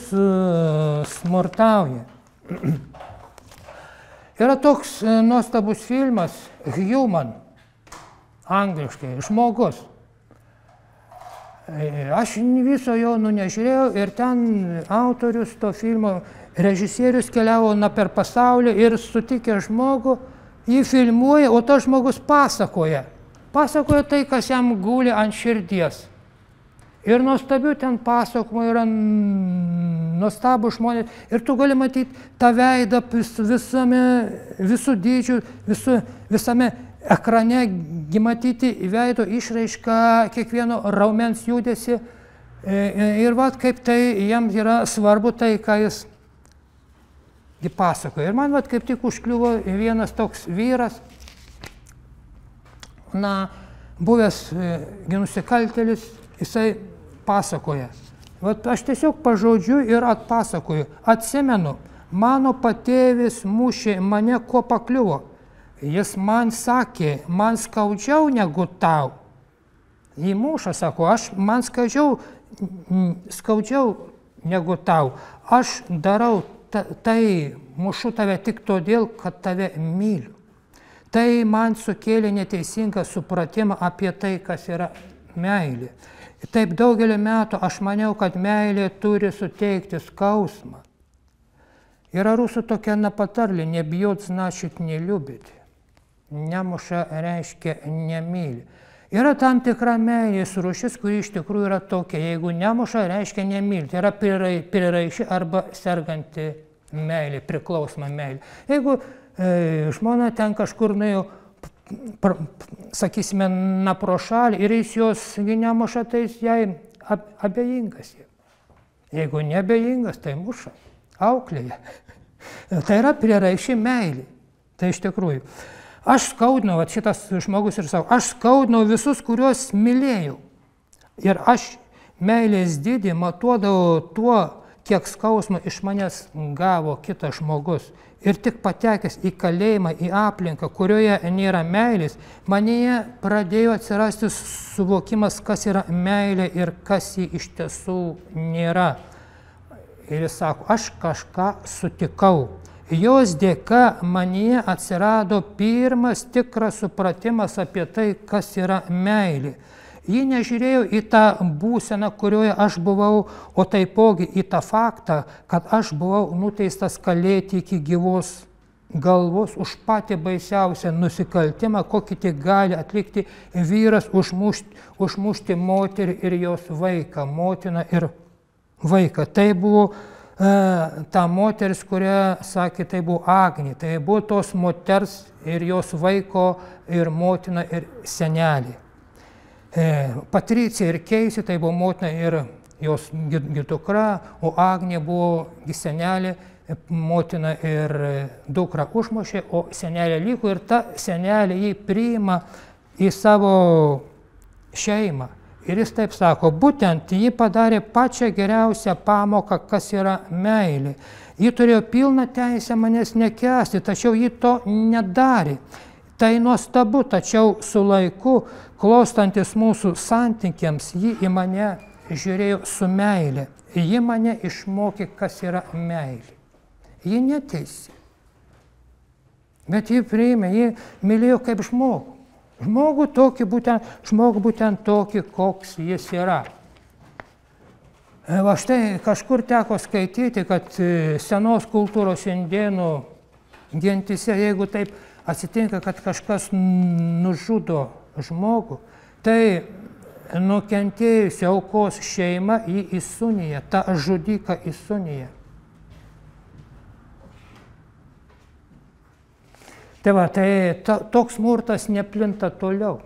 smurtauja? Yra toks nuostabus filmas Human, angliškai, žmogus. Aš viso jo nežiūrėjau ir ten autorius to filmo, režisierius keliavo per pasaulį ir sutikė žmogų, jį filmuoja, o tas žmogus pasakoja. Pasakoja tai, kas jam guli ant širdies. Ir nuostabių ten pasakojimų yra nuostabų žmonės. Ir tu gali matyti tą veidą visų dydžių, visame ekrane, matyti veido išraišką, kiekvieno raumens judesi. Ir vat kaip tai jam yra svarbu tai, ką jis pasakoja. Ir man vat kaip tik užkliuvo vienas toks vyras, buvęs nusikaltėlis, jisai pasakoja. Vat aš tiesiog pažodžiu ir atpasakoju. Atsimenu, mano patėvis mušė mane, ko pakliuvo. Jis man sakė, man skaudžiau negu tau. Jį muša, sako, man skaudžiau negu tau. Aš darau tai, mušu tave tik todėl, kad tave myliu. Tai man sukėlė neteisingą supratimą apie tai, kas yra meilė. Taip daugelį metų aš maniau, kad meilė turi suteikti skausmą. Yra rusų tokia patarlė, nebijot значит не любить. Nemuša reiškia nemyli. Yra tam tikra meilės rūšis, kuri iš tikrųjų yra tokia. Jeigu nemuša, reiškia nemyli. Tai yra priraiši arba serganti meilė, priklausoma meilė. Jeigu žmona ten kažkur nuėjo, sakysime, pro šalį ir jis jos nemuša, tai jis jai abejingas. Jeigu neabejingas, tai muša, auklėja. Tai yra priraiši meilė. Tai iš tikrųjų. Aš skaudinau, šitas žmogus ir sako, aš skaudinau visus, kuriuos mylėjau. Ir aš meilės dydį matuodavau tuo, kiek skausmo iš manęs gavo kitas žmogus. Ir tik patekęs į kalėjimą, į aplinką, kurioje nėra meilės, manyje pradėjo atsirasti suvokimas, kas yra meilė ir kas ji iš tiesų nėra. Ir jis sako, aš kažką sutikau. Jos dėka manyje atsirado pirmas tikras supratimas apie tai, kas yra meilė. Ji nežiūrėjo į tą būseną, kurioje aš buvau, o taipogi į tą faktą, kad aš buvau nuteistas kalėti iki gyvos galvos už patį baisiausią nusikaltimą, kokį tik gali atlikti vyras užmušti moterį ir jos vaiką, motiną ir vaiką. Tai buvo ta moteris, kurią sakė, tai buvo Agnė. Tai buvo tos moters ir jos vaiko ir motina ir senelė. Patricija ir Keisė, tai buvo motina ir jos dukra, o Agnė buvo senelė, motina ir dukra užmušė, o senelė liko ir ta senelė jį priima į savo šeimą. Ir jis taip sako, būtent ji padarė pačią geriausią pamoką, kas yra meilė. Ji turėjo pilną teisę manęs nekęsti, tačiau ji to nedarė. Tai nuostabu, tačiau su laiku, klostantis mūsų santykiams, ji į mane žiūrėjo su meilė. Ji mane išmokė, kas yra meilė. Ji neteisi. Bet ji priėmė, ji mylėjo kaip žmogų. Žmogų būtent tokį, koks jis yra. Va štai kažkur teko skaityti, kad senos kultūros indėnų gentise, jeigu taip atsitinka, kad kažkas nužudo žmogų, tai nukentėjusio aukos šeima jį įsūnija, tą žudiką įsūnija. Tai va, toks smurtas neplinta toliau.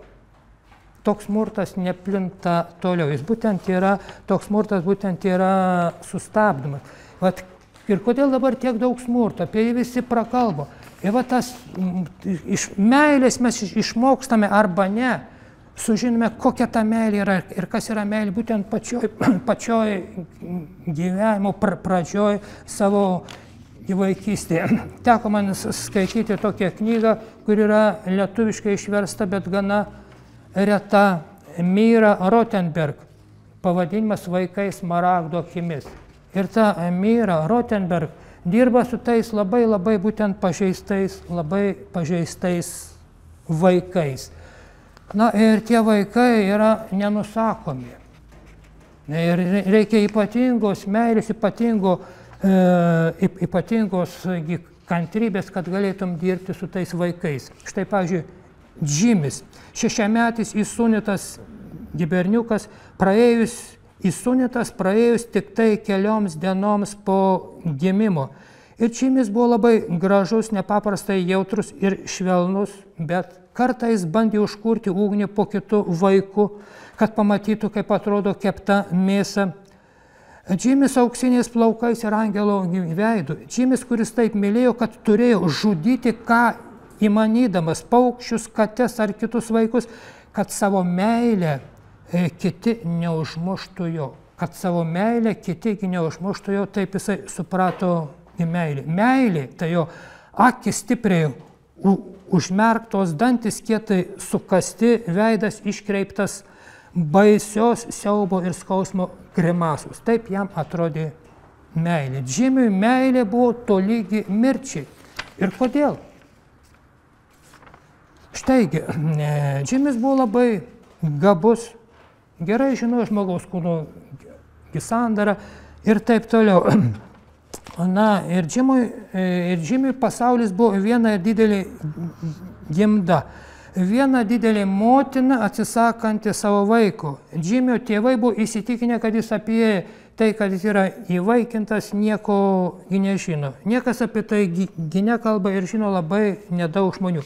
Toks smurtas neplinta toliau. Jis toks smurtas būtent yra sustabdomas. Vat, ir kodėl dabar tiek daug smurto? Apie jį visi prakalbo. Ir va tas iš meilės mes išmokstame arba ne, sužinome, kokia ta meilė yra ir kas yra meilė būtent pačioj gyvenimo pradžioj savo vaikystėje. Teko man skaityti tokią knygą, kur yra lietuviškai išversta, bet gana reta, Myra Rotenberg, pavadinimas Vaikai smaragdo akimis. Ir ta Myra Rotenberg dirba su tais labai būtent pažeistais vaikais. Na ir tie vaikai yra nenusakomi. Ir reikia ypatingos meilės, ypatingos kantrybės, kad galėtum dirbti su tais vaikais. Štai, pavyzdžiui, Džimis, 6-metis įsūnytas berniukas, praėjus tik tai kelioms dienoms po gimimo. Ir Džimis buvo labai gražus, nepaprastai jautrus ir švelnus, bet kartais bandė užkurti ugnį po kitų vaikų, kad pamatytų, kaip atrodo kepta mėsa. Džimis auksiniais plaukais ir angelo veidu. Džimis, kuris taip mylėjo, kad turėjo žudyti ką įmanydamas, paukščius, kates ar kitus vaikus, kad savo meilę kiti neužmuštų jo. Kad savo meilę kiti neužmuštų jo, taip jisai suprato į meilę. Meilė, tai jo akis stipriai užmerktos, dantis kietai sukasti, veidas iškreiptas, baisios siaubo ir skausmo grimasos. Taip jam atrodė meilė. Džimiui meilė buvo tolygi mirčiai. Ir kodėl? Štaigi, Džimis buvo labai gabus, gerai žinojo žmogaus kūno sandarą ir taip toliau. Na, ir Džimiui pasaulis buvo viena didelė gimda. Viena didelė motina atsisakanti savo vaiko. Džimio tėvai buvo įsitikinę, kad jis apie tai, kad jis yra įvaikintas, nieko nežino. Niekas apie tai nekalba ir žino labai nedaug žmonių.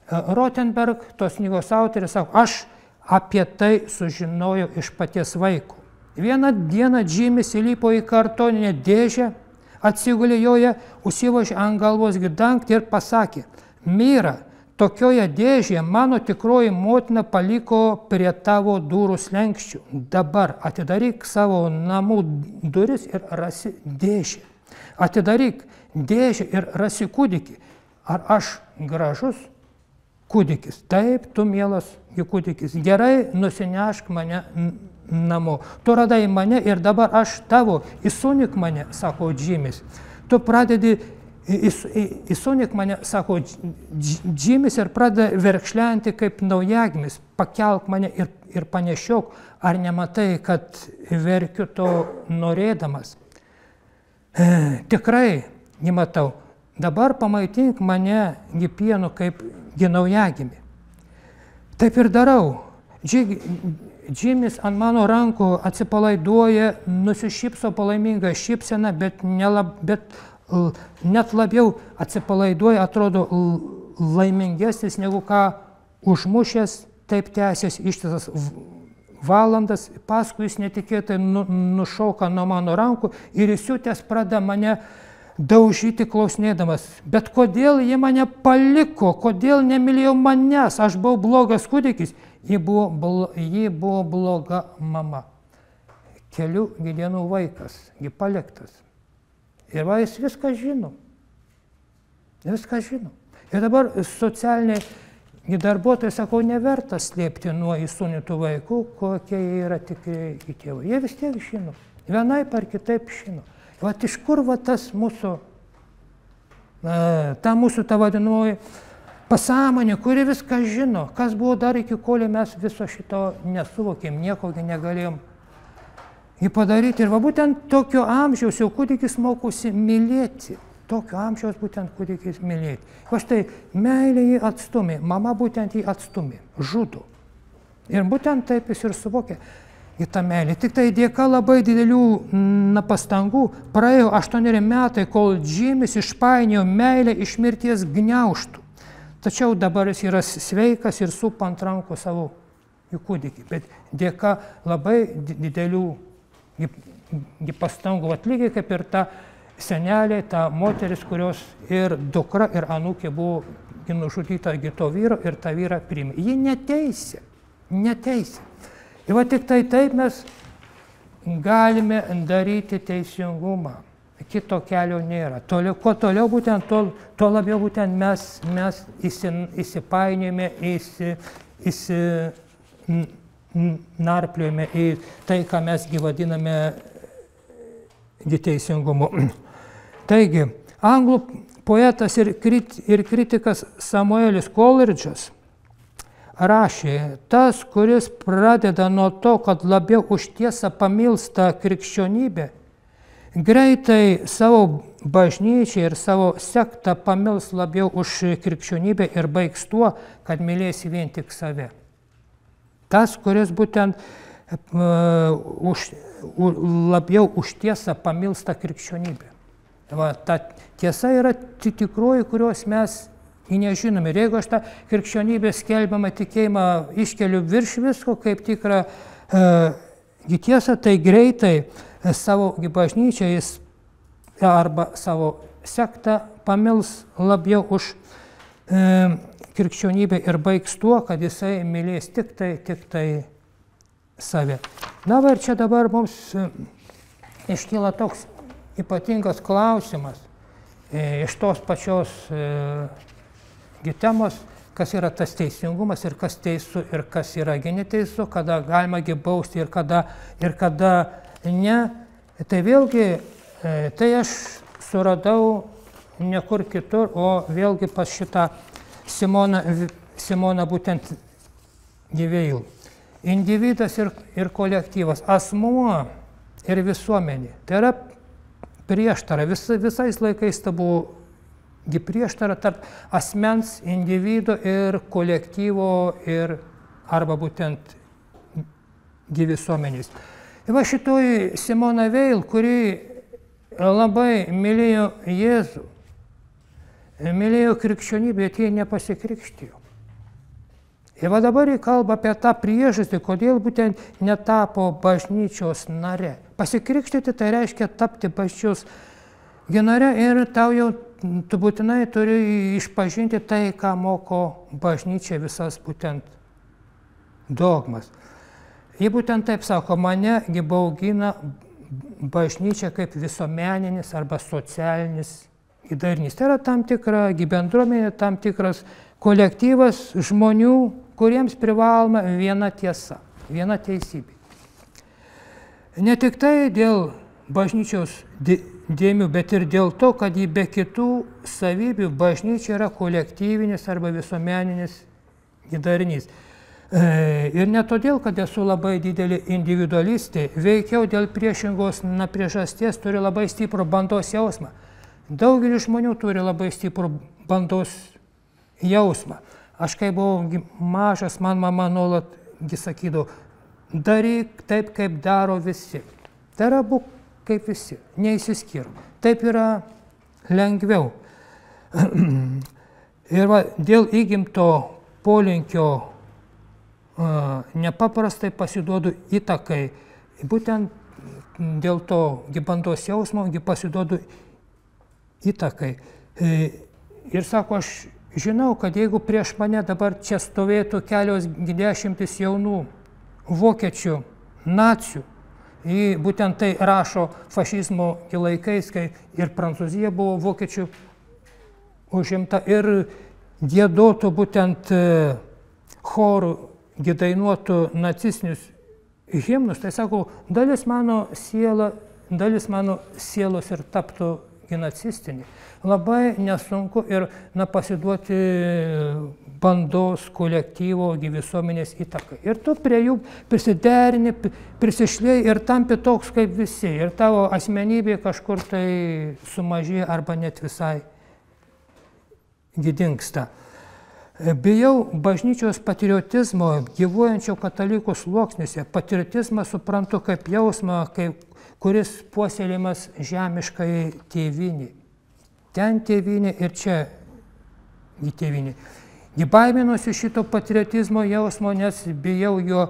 Rotenberg, tos knygos autorius, sako, aš apie tai sužinojau iš paties vaiko. Vieną dieną Džimis įlipo į kartoninę dėžę, atsigulė joje, užsivožė ant galvos dangtį ir pasakė, Myra, tokioje dėžėje mano tikroji motina paliko prie tavo durų slenkščių. Dabar atidaryk savo namų duris ir rasi dėžę. Atidaryk dėžę ir rasi kūdikį. Ar aš gražus kūdikis? Taip, tu mielas kūdikis. Gerai, nusinešk mane namo. Tu radai mane ir dabar aš tavo. Įsūnyk mane, sako Džimis. Tu pradedi įsūnyk mane, sako Džimis ir pradeda verkšlenti kaip naujagimis. Pakelk mane ir panešiok. Ar nematai, kad verkiu to norėdamas? Tikrai nematau. Dabar pamaitink mane pienu kaip naujagimį. Taip ir darau. Džimis ant mano rankų atsipalaiduoja, nusišypso palaimingą šypseną, bet net labiau atsipalaiduoja, atrodo laimingesnis negu ką užmušęs, taip tęsės ištisas valandas, paskui jis netikėtai nušoka nuo mano rankų ir įsiutęs pradeda mane daužyti klausinėdamas. Bet kodėl jie mane paliko, kodėl nemylėjo manęs, aš buvau blogas kūdikis, ji buvo bloga mama. Kelių dienų vaikas, ji paliktas. Ir va jis viską žino. Viską žino. Ir dabar socialiniai darbuotojai, sakau, neverta slėpti nuo įsūnytų vaikų, kokie jie yra tikri tėvai. Jie vis tiek žino. Vienaip ar kitaip žino. Vat iš kur va tas mūsų, ta mūsų ta vadinoji pasąmonė, kuri viską žino, kas buvo dar iki kol mes viso šito nesuvokėm, nieko negalėjom jį padaryti. Ir va būtent tokio amžiaus jau kūdikis mokosi mylėti. Tokio amžiaus būtent kūdikis mylėti. Va štai, meilė jį atstumė, mama būtent jį atstumė, žudo. Ir būtent taip jis ir suvokė į tą meilę. Tik tai dėka labai didelių pastangų praėjo 8 metai, kol Džimis išpainiojo meilę iš mirties gniaužtų. Tačiau dabar jis yra sveikas ir supa ant rankų savo kūdikį. Bet dėka labai didelių pastangų, lygiai kaip ir ta senelė, ta moteris, kurios ir dukra, ir anūkė buvo nužudyta to vyro ir tą vyrą priėmė. Ji neteisė. Ir va tik tai taip mes galime daryti teisingumą. Kito kelio nėra. Kuo toliau būtent, tuo labiau būtent mes įsipainiojame, įsinarpliojame į tai, ką mes vadiname teisingumu. Taigi, anglų poetas ir kritikas Samuelis Coleridge'as rašė, tas, kuris pradeda nuo to, kad labiau už tiesą pamilsta krikščionybę, greitai savo bažnyčią ir savo sektą pamils labiau už krikščionybę ir baigs tuo, kad mylėsi vien tik save. Tas, kuris būtent labiau už tiesą pamilsta krikščionybę. Va, ta tiesa yra tikroji, kurios mes nežinome. Ir jeigu aš tą krikščionybę skelbiamą tikėjimą iškeliu virš visko kaip tikrą tiesą, tai greitai savo bažnyčią jis arba savo sektą pamils labiau už krikščionybę ir baigs tuo, kad jisai mylės tik tai save. Na, va ir čia dabar mums iškyla toks ypatingas klausimas iš tos pačios temos, kas yra tas teisingumas ir kas teisų ir kas yra neteisų, kada galima bausti ir kada ne. Tai vėlgi, tai aš suradau ne kur kitur, o vėlgi pas šitą Simoną būtent Veil. Individas ir kolektyvas, asmuo ir visuomenė. Tai yra prieštara. Visais laikais tai buvo prieštara tarp asmens, individo ir kolektyvo ir arba būtent visuomenės. Ir va šitoj Simona Veil, kuri labai mylėjo Jėzų, mylėjo krikščionybę, bet jie nepasikrikštijo. Ir va dabar jie kalba apie tą priežastį, kodėl būtent netapo bažnyčios nare. Pasikrikštyti tai reiškia tapti bažnyčios nare ir tu būtinai turi išpažinti tai, ką moko bažnyčia, visas būtent dogmas. Jie būtent taip sako, mane baugina bažnyčia kaip visuomeninis arba socialinis darinys. Tai yra tam tikra bendruomenė, tam tikras kolektyvas žmonių, kuriems privaloma viena tiesa, viena teisybė. Ne tik tai dėl bažnyčios dėmių, bet ir dėl to, kad ji be kitų savybių bažnyčia yra kolektyvinis arba visuomeninis darinys. Ir ne todėl, kad esu labai didelė individualistė, veikiau dėl priešingos priežasties turi labai stiprų bandos jausmą. Daugelis žmonių turi labai stiprų bandos jausmą. Aš kai buvau mažas, man mama nuolat sakydavo, daryk taip, kaip daro visi. Tai yra būk kaip visi, neįsiskirk. Taip yra lengviau. Ir va, dėl įgimto polinkio nepaprastai pasiduodu įtakai. Būtent dėl to bandos jausmo pasiduodu įtakai. Ir sako, aš žinau, kad jeigu prieš mane dabar čia stovėtų kelios dešimtis jaunų vokiečių, nacių, būtent tai rašo fašizmo laikais, kai ir Prancūzija buvo vokiečių užimta, ir giedotų būtent chorų, dainuotų nacistinius himnus, tai sako, dalis mano sielos ir taptų nacistinį. Labai nesunku ir pasiduoti bandos, kolektyvo, visuomenės įtakai. Ir tu prie jų prisiderini, prisišliai ir tampi toks kaip visi. Ir tavo asmenybė kažkur tai sumažėja arba net visai dingsta. Bijau bažnyčios patriotizmo, gyvuojančio katalikų sluoksniuose. Patriotizmą suprantu kaip jausmą, kuris puoselėjimas žemiškai tėvynį. Ten tėvynė ir čia tėvynė. Baiminuosi šito patriotizmo jausmo, nes bijau jo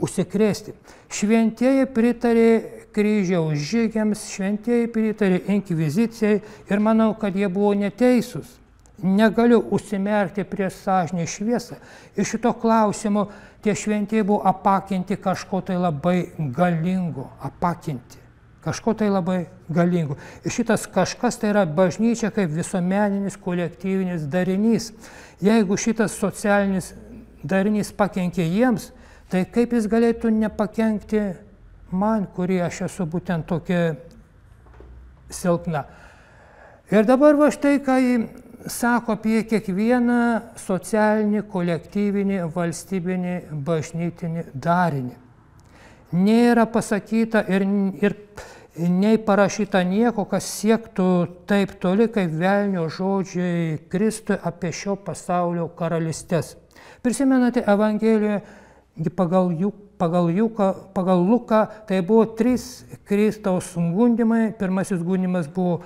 užsikrėsti. Šventieji pritarė kryžiaus žygiams, šventieji pritarė inkvizicijai ir manau, kad jie buvo neteisūs. Negaliu užsimerkti prieš sąžinę šviesą. Iš šito klausimo tie šventieji buvo apakinti kažko tai labai galingo, kažko tai labai galingo. Ir šitas kažkas tai yra bažnyčia kaip visuomeninis kolektyvinis darinys. Jeigu šitas socialinis darinys pakenkė jiems, tai kaip jis galėtų nepakenkti man, kurį aš esu būtent tokia silpna. Ir dabar va štai, ką sako apie kiekvieną socialinį, kolektyvinį, valstybinį, bažnytinį darinį. Nėra pasakyta ir nei parašyta nieko, kas siektų taip toli, kaip velnio žodžiai Kristui apie šio pasaulio karalystes. Prisimenate Evangelijoje pagal Luką, tai buvo 3 Kristaus gundymai. Pirmasis gundymas buvo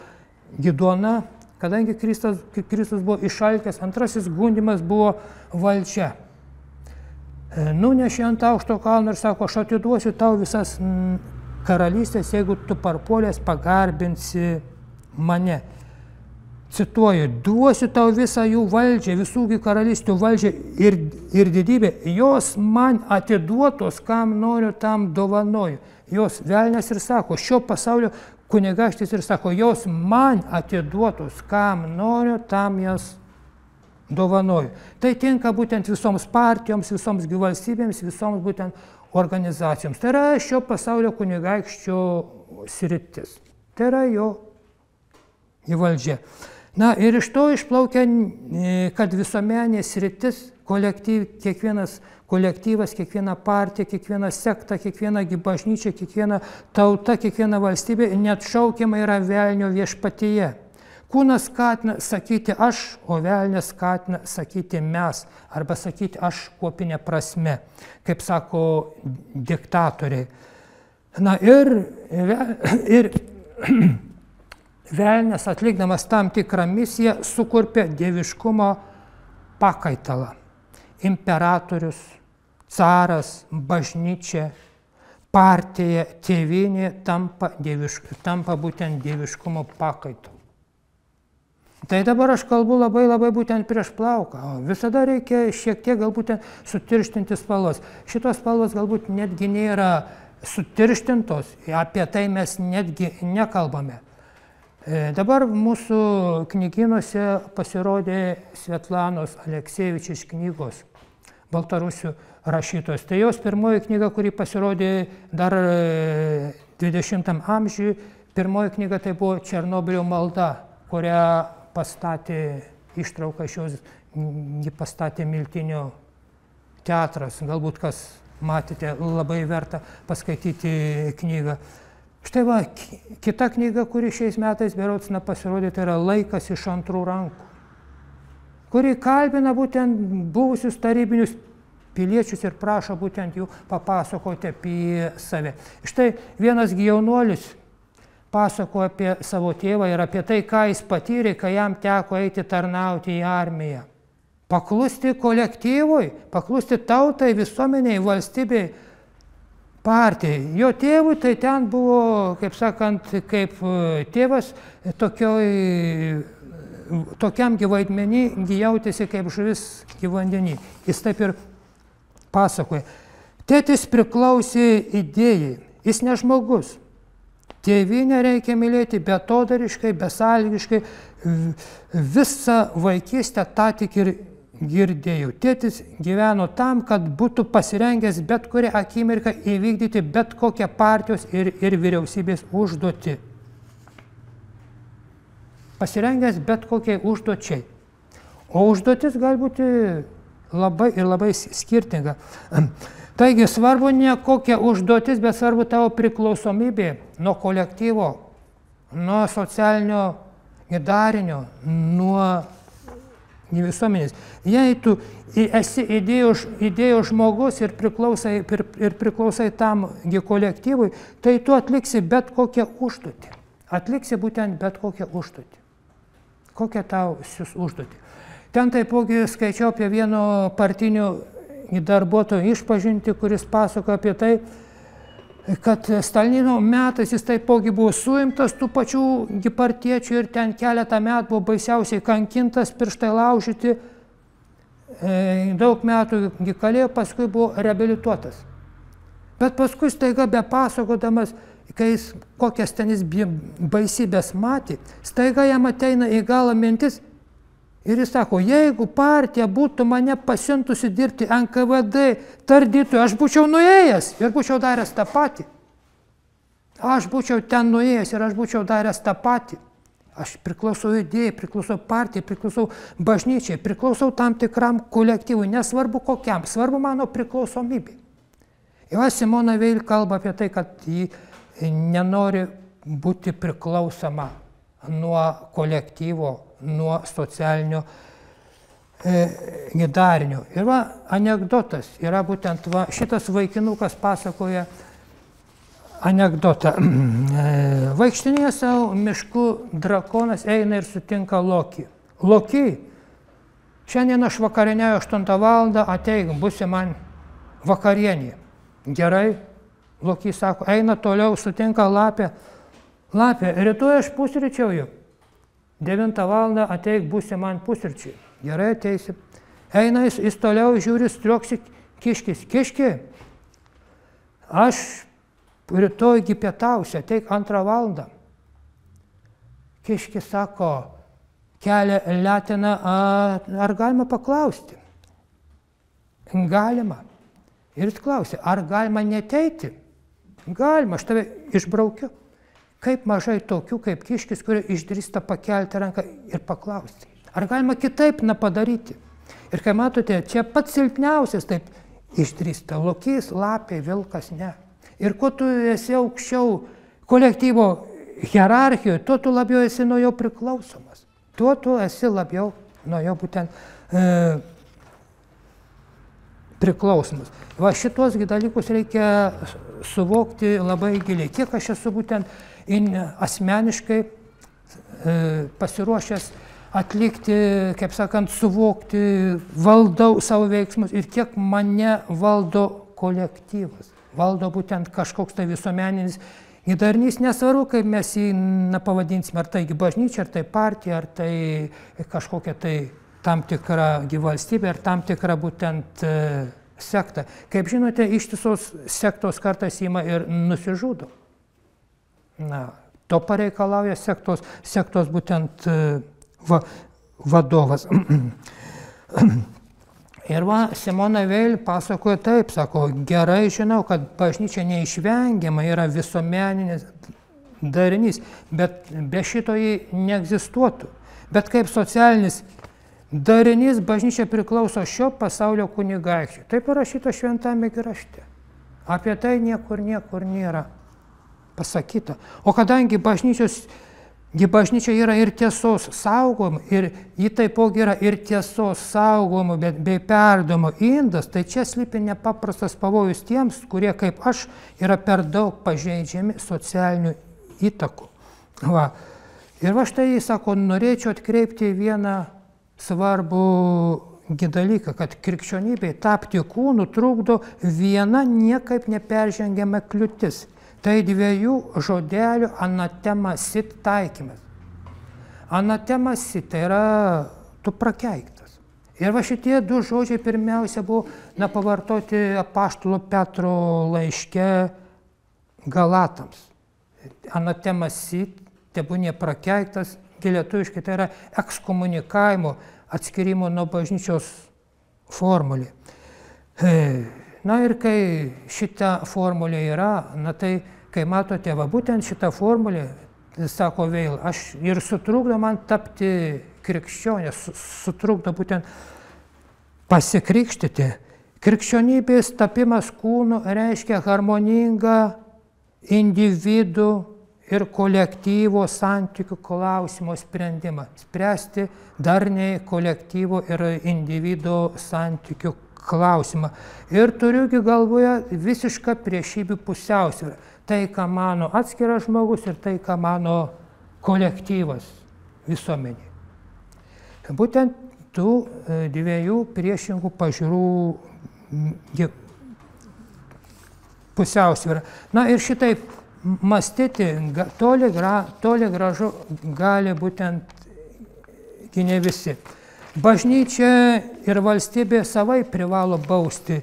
duona, kadangi Kristus buvo išalkęs. Antrasis gundymas buvo valdžia. Nunešė ant aukšto kalno ir sako, aš atiduosiu tau visas karalystės, jeigu tu parpuolęs pagarbinsi mane. Cituoju, duosiu tau visą jų valdžią, visų karalysčių valdžią ir didybę. Jos man atiduotos, kam noriu, tam dovanoju. Jos velnias ir sako, šio pasaulio kunigaikštis ir sako, jos man atiduotos, kam noriu, tam jas dovanoju. Tai tinka būtent visoms partijoms, visoms valstybėms, visoms būtent organizacijoms. Tai yra šio pasaulio kunigaikščio sritis. Tai yra jo valdžia. Na ir iš to išplaukia, kad visuomenė sritis, kiekvienas kolektyvas, kiekviena partija, kiekviena sekta, kiekviena bažnyčia, kiekviena tauta, kiekviena valstybė neatšaukiama yra velnio viešpatyje. Kūnas skatina sakyti aš, o velnias skatina sakyti mes, arba sakyti aš kuopinė prasme, kaip sako diktatoriai. Na ir velnias atlikdamas tam tikrą misiją sukurpia dieviškumo pakaitalą. Imperatorius, caras, bažnyčia, partija, tėvynė tampa būtent dieviškumo pakaitalu. Tai dabar aš kalbu labai būtent prieš plauką. Visada reikia šiek tiek galbūt sutirštinti spalvas. Šitos spalvos galbūt netgi nėra sutirštintos, apie tai mes netgi nekalbame. Dabar mūsų knygynuose pasirodė Svetlanos Aleksievičius knygos, baltarusių rašytojos. Tai jos pirmoji knyga, kuri pasirodė dar 20 amžiuje, pirmoji knyga tai buvo Černobylio malda, kurią pastatė ištrauką iš jos, pastatė Miltinio teatras. Galbūt kas matėte, labai verta paskaityti knygą. Štai va, kita knyga, kuri šiais metais berods pasirodė, tai yra Laikas iš antrų rankų, kuri kalbina būtent buvusius tarybinius piliečius ir prašo būtent jų papasakoti apie save. Štai vienas jaunuolis pasakoja apie savo tėvą ir apie tai, ką jis patyrė, kai jam teko eiti tarnauti į armiją. Paklusti kolektyvui, paklusti tautai, visuomeniai, valstybei, partijai. Jo tėvui tai ten buvo, kaip sakant, kaip tėvas tokiam vaidmenį jautėsi kaip žuvis vandenį. Jis taip ir pasakoja. Tėtis priklausė idėjai, jis ne žmogus. Tėvynę reikia mylėti betodariškai, besąlygiškai, visą vaikystę tą tik ir girdėjau. Tėtis gyveno tam, kad būtų pasirengęs bet kurią akimirką įvykdyti bet kokią partijos ir vyriausybės užduotį. Pasirengęs bet kokiai užduočiai. O užduotis gali būti labai ir labai skirtinga. Taigi svarbu ne kokia užduotis, bet svarbu tavo priklausomybė nuo kolektyvo, nuo socialinio darinio, nuo visuomenės. Jei tu esi idėjų žmogus ir priklausai tam kolektyvui, tai tu atliksi bet kokią užduotį. Atliksi būtent bet kokią užduotį. Kokią tau siūs užduotį. Ten taipogi skaičiau apie vieno partinio darbuotojo išpažintį, kuris pasakoja apie tai, kad Stalino metais jis taipogi buvo suimtas tų pačių partiečių ir ten keletą metų buvo baisiausiai kankintas, pirštai laužyti, daug metų kalėjo, paskui buvo reabilituotas. Bet paskui staiga bepasakodamas, kai jis kokias ten jis baisybės matė, staiga jam ateina į galą mintis ir jis sako, jeigu partija būtų mane pasiuntusi dirbti NKVD tardytojų, aš būčiau nuėjęs ir būčiau daręs tą patį. Aš būčiau ten nuėjęs ir aš būčiau daręs tą patį. Aš priklausau idėjai, priklausau partijai, priklausau bažnyčiai, priklausau tam tikram kolektyvui, nesvarbu kokiam, svarbu mano priklausomybė. Ir Simona Veil kalba apie tai, kad ji nenori būti priklausoma nuo kolektyvo, nuo socialinio darinio. Ir anekdotas yra būtent šitas vaikinukas pasakoja anekdotą. Vaikštinėje savo miškų drakonas eina ir sutinka Lokį. Loki, šiandien aš vakarieniauju 8 valandą, ateik, būsi man vakarienė. Gerai, Loki sako, eina toliau, sutinka Lapę. Lapė, rytoj aš pusryčiauju. 9 valandą ateik, būsi man pusryčiai. Gerai, ateisi. Eina jis toliau, žiūri, strioksi kiškis. Kiški, aš rytojgi pietausiu, ateik 2 valandą. Kiškis sako, kelia leteną, ar galima paklausti? Galima. Ir jis klausė, ar galima neteiti? Galima, aš tave išbraukiu. Kaip mažai tokių kaip kiškis, kurie išdrįsta pakelti ranką ir paklausti. Ar galima kitaip padaryti? Ir kai matote, čia pats silpniausias taip išdrįsta. Lokys, Lapė, Vilkas, ne. Ir kuo tu esi aukščiau kolektyvo hierarchijoje, tuo tu labiau esi nuo jo priklausomas. Tuo tu esi labiau nuo jo būtent priklausomas. Va šitos dalykus reikia suvokti labai giliai. Kiek aš esu būtent asmeniškai pasiruošęs atlikti, kaip sakant, suvokti, valdau savo veiksmus ir kiek mane valdo kolektyvas. Valdo būtent kažkoks tai visuomeninis darinys, nesvarbu, kaip mes jį pavadinsime, ar tai bažnyčia, ar tai partija, ar tai kažkokia tai tam tikra valstybė, ar tam tikra būtent sekta. Kaip žinote, ištisos sektos kartais ima ir nusižudo. To pareikalauja sektos būtent vadovas. Ir Simona Veil pasakoja taip, sako, gerai žinau, kad bažnyčia neišvengiama yra visuomeninis darinys, bet be šito jį neegzistuotų. Bet kaip socialinis darinys bažnyčia priklauso šio pasaulio kunigaikščiui. Tai parašyta šventame rašte. Apie tai niekur nėra pasakyta. O kadangi bažnyčios Gi bažnyčia yra ir tiesos saugoma, ir ji taipogi yra ir tiesos saugoma, bei perdoma indas, tai čia slypi nepaprastas pavojus tiems, kurie kaip aš yra per daug pažeidžiami socialinių įtakų. Va. Ir va štai, sako, norėčiau atkreipti vieną svarbų dalyką, kad krikščionybei tapti kūnu trukdo viena niekaip neperžengiama kliūtis. Tai dviejų žodelių anatemasit taikymas. Anatemasit tai yra tu prakeiktas. Ir va šitie du žodžiai pirmiausia buvo pavartoti apaštalo Petro laiške Galatams. Anatemasit, tebūnie prakeiktas, lietuviškai tai yra ekskomunikavimo, atskirimo nuo bažnyčios formulė. Na ir kai šita formulė yra, na tai, kai matote, va būtent šitą formulę, sako vėl, aš ir sutrukdo man tapti krikščionė, sutrukdo būtent pasikrikštyti. Krikščionybės tapimas kūnu reiškia harmoningą individų ir kolektyvo santykių klausimo sprendimą. Spręsti darniai kolektyvo ir individo santykių klausimą. Ir turiugi galvoje visišką priešybių pusiausvyrą. Tai, ką mano atskiras žmogus ir tai, ką mano kolektyvas visuomenė. Būtent tų dviejų priešingų pažiūrų pusiausvyrą. Na ir šitaip mąstyti toli gražu gali būtent ne visi. Bažnyčia ir valstybė savai privalo bausti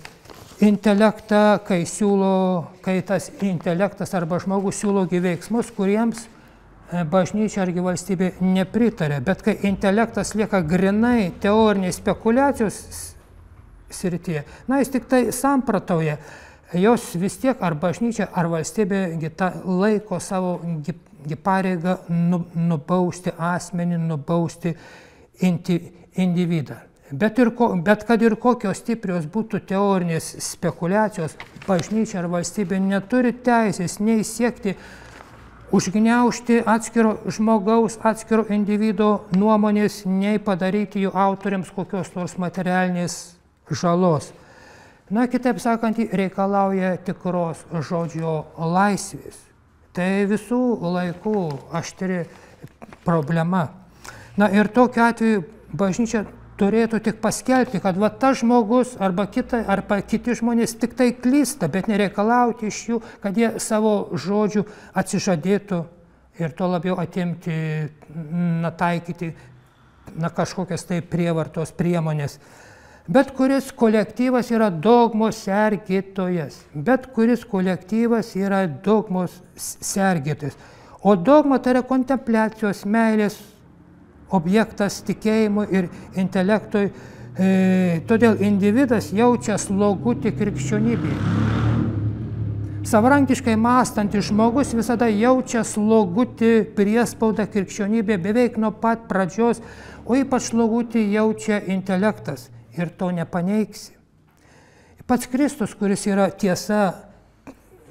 intelektą, kai tas intelektas arba žmogus siūlo veiksmus, kuriems bažnyčia argi valstybė nepritarė. Bet kai intelektas lieka grinai teorinės spekulacijos srityje, na jis tik tai samprotauja, jos vis tiek ar bažnyčia, ar valstybė laiko savo pareigą nubausti asmenį, nubausti individą. Bet kad ir kokios stiprios būtų teorinės spekulacijos, bažnyčia ar valstybė neturi teisės nei siekti užgniaužti atskiro žmogaus, atskiro individo nuomonės, nei padaryti jų autoriams kokios nors materialinės žalos. Na, kitaip sakant, reikalauja tikros žodžio laisvės. Tai visų laikų aštri problema. Na ir tokiu atveju bažnyčia turėtų tik paskelbti, kad va tas žmogus arba kiti žmonės tik tai klysta, bet nereikalauti iš jų, kad jie savo žodžių atsižadėtų ir to labiau atimti, taikyti kažkokias tai prievartos priemonės. Bet kuris kolektyvas yra dogmos sergėtojas. Bet kuris kolektyvas yra dogmos sergėtojas. O dogma tai yra kontempliacijos, meilės objektas tikėjimui ir intelektui, todėl individas jaučia slogutį krikščionybėje. Savarankiškai mąstantis žmogus visada jaučia slogutį priespaudą krikščionybėje beveik nuo pat pradžios, o ypač slogutį jaučia intelektas ir to nepaneigsi. Pats Kristus, kuris yra tiesa,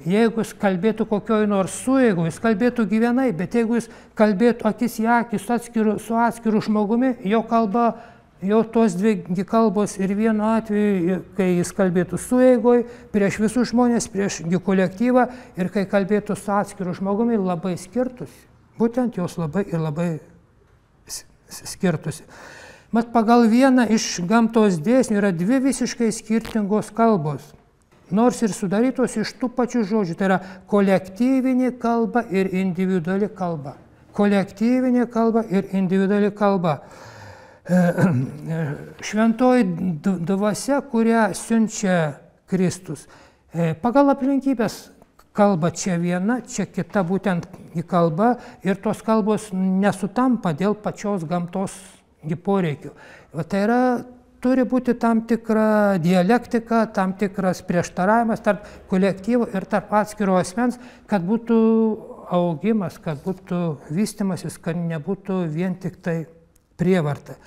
jeigu jis kalbėtų kokioj nors sueigoj, jis kalbėtų gyvenai, bet jeigu jis kalbėtų akis į akį su atskiru žmogumi, jo kalba, jo tos dvi kalbos ir vienu atveju, kai jis kalbėtų sueigoj, prieš visus žmonės, prieš kolektyvą ir kai kalbėtų su atskiru žmogumi, labai skirtusi. Būtent jos labai ir labai skirtusi. Mat pagal vieną iš gamtos dėsnių yra dvi visiškai skirtingos kalbos. Nors ir sudarytos iš tų pačių žodžių, tai yra kolektyvinė kalba ir individuali kalba. Kolektyvinė kalba ir individuali kalba. Šventoji dvasia, kurią siunčia Kristus, pagal aplinkybės kalba čia viena, čia kita būtent kalba ir tos kalbos nesutampa dėl pačios gamtos poreikių. Tai yra turi būti tam tikra dialektika, tam tikras prieštaravimas tarp kolektyvo ir tarp atskiro asmens, kad būtų augimas, kad būtų vystymasis, kad nebūtų vien tik tai prievarta.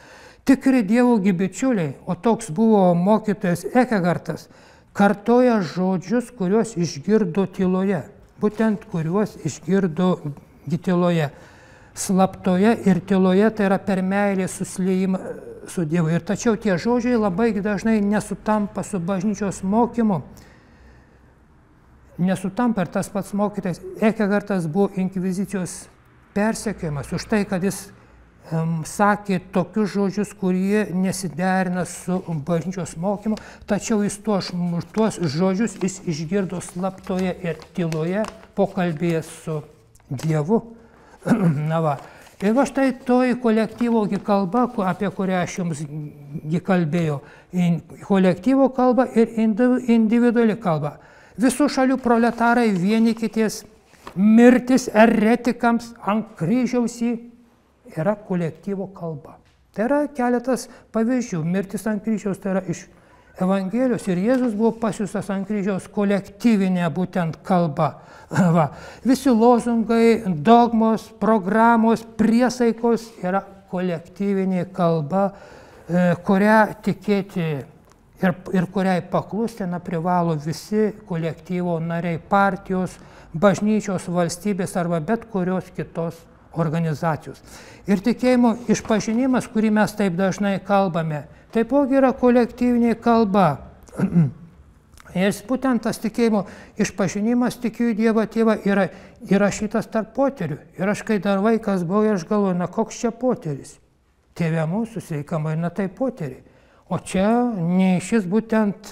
Tikri Dievo bičiuliai, o toks buvo mokytojas Ekegartas, kartoja žodžius, kuriuos išgirdo tyloje. Būtent kuriuos išgirdo tyloje. slaptoje ir tyloje, tai yra per meilę susiliejimą su Dievu. Ir tačiau tie žodžiai labai dažnai nesutampa su bažnyčios mokymu. Nesutampa ir tas pats mokytojas Ekegartas buvo inkvizicijos persekiojamas už tai, kad jis sakė tokius žodžius, kurie nesiderina su bažnyčios mokymu, tačiau jis tuos žodžius jis išgirdo slaptoje ir tyloje, pokalbėje su Dievu. Na va. Ir va štai toji kolektyvo kalba, apie kurią aš jums kalbėjau, kolektyvo kalba ir individuali kalba. Visų šalių proletarai vienykitės, mirtis eretikams ant kryžiaus yra kolektyvo kalba. Tai yra keletas pavyzdžių. Mirtis ant kryžiaus tai yra iš Evangelijos ir Jėzus buvo pasiųstas ant kryžiaus kolektyvinė būtent kalba. Va. Visi lozungai, dogmos, programos, priesaikos yra kolektyvinė kalba, kurią tikėti ir kuriai paklusti privalo visi kolektyvo nariai, partijos, bažnyčios, valstybės arba bet kurios kitos organizacijos. Ir tikėjimo išpažinimas, kurį mes taip dažnai kalbame, taipogi yra kolektyvinė kalba. Ir būtent tas tikėjimo išpažinimas, tikiu į Dievą Tėvą, yra įrašytas tarp poterių. Ir aš, kai dar vaikas buvau, aš galvoju, na koks čia poteris? Tėve mūsų sveikama ir na tai poteriai. O čia nei šis būtent,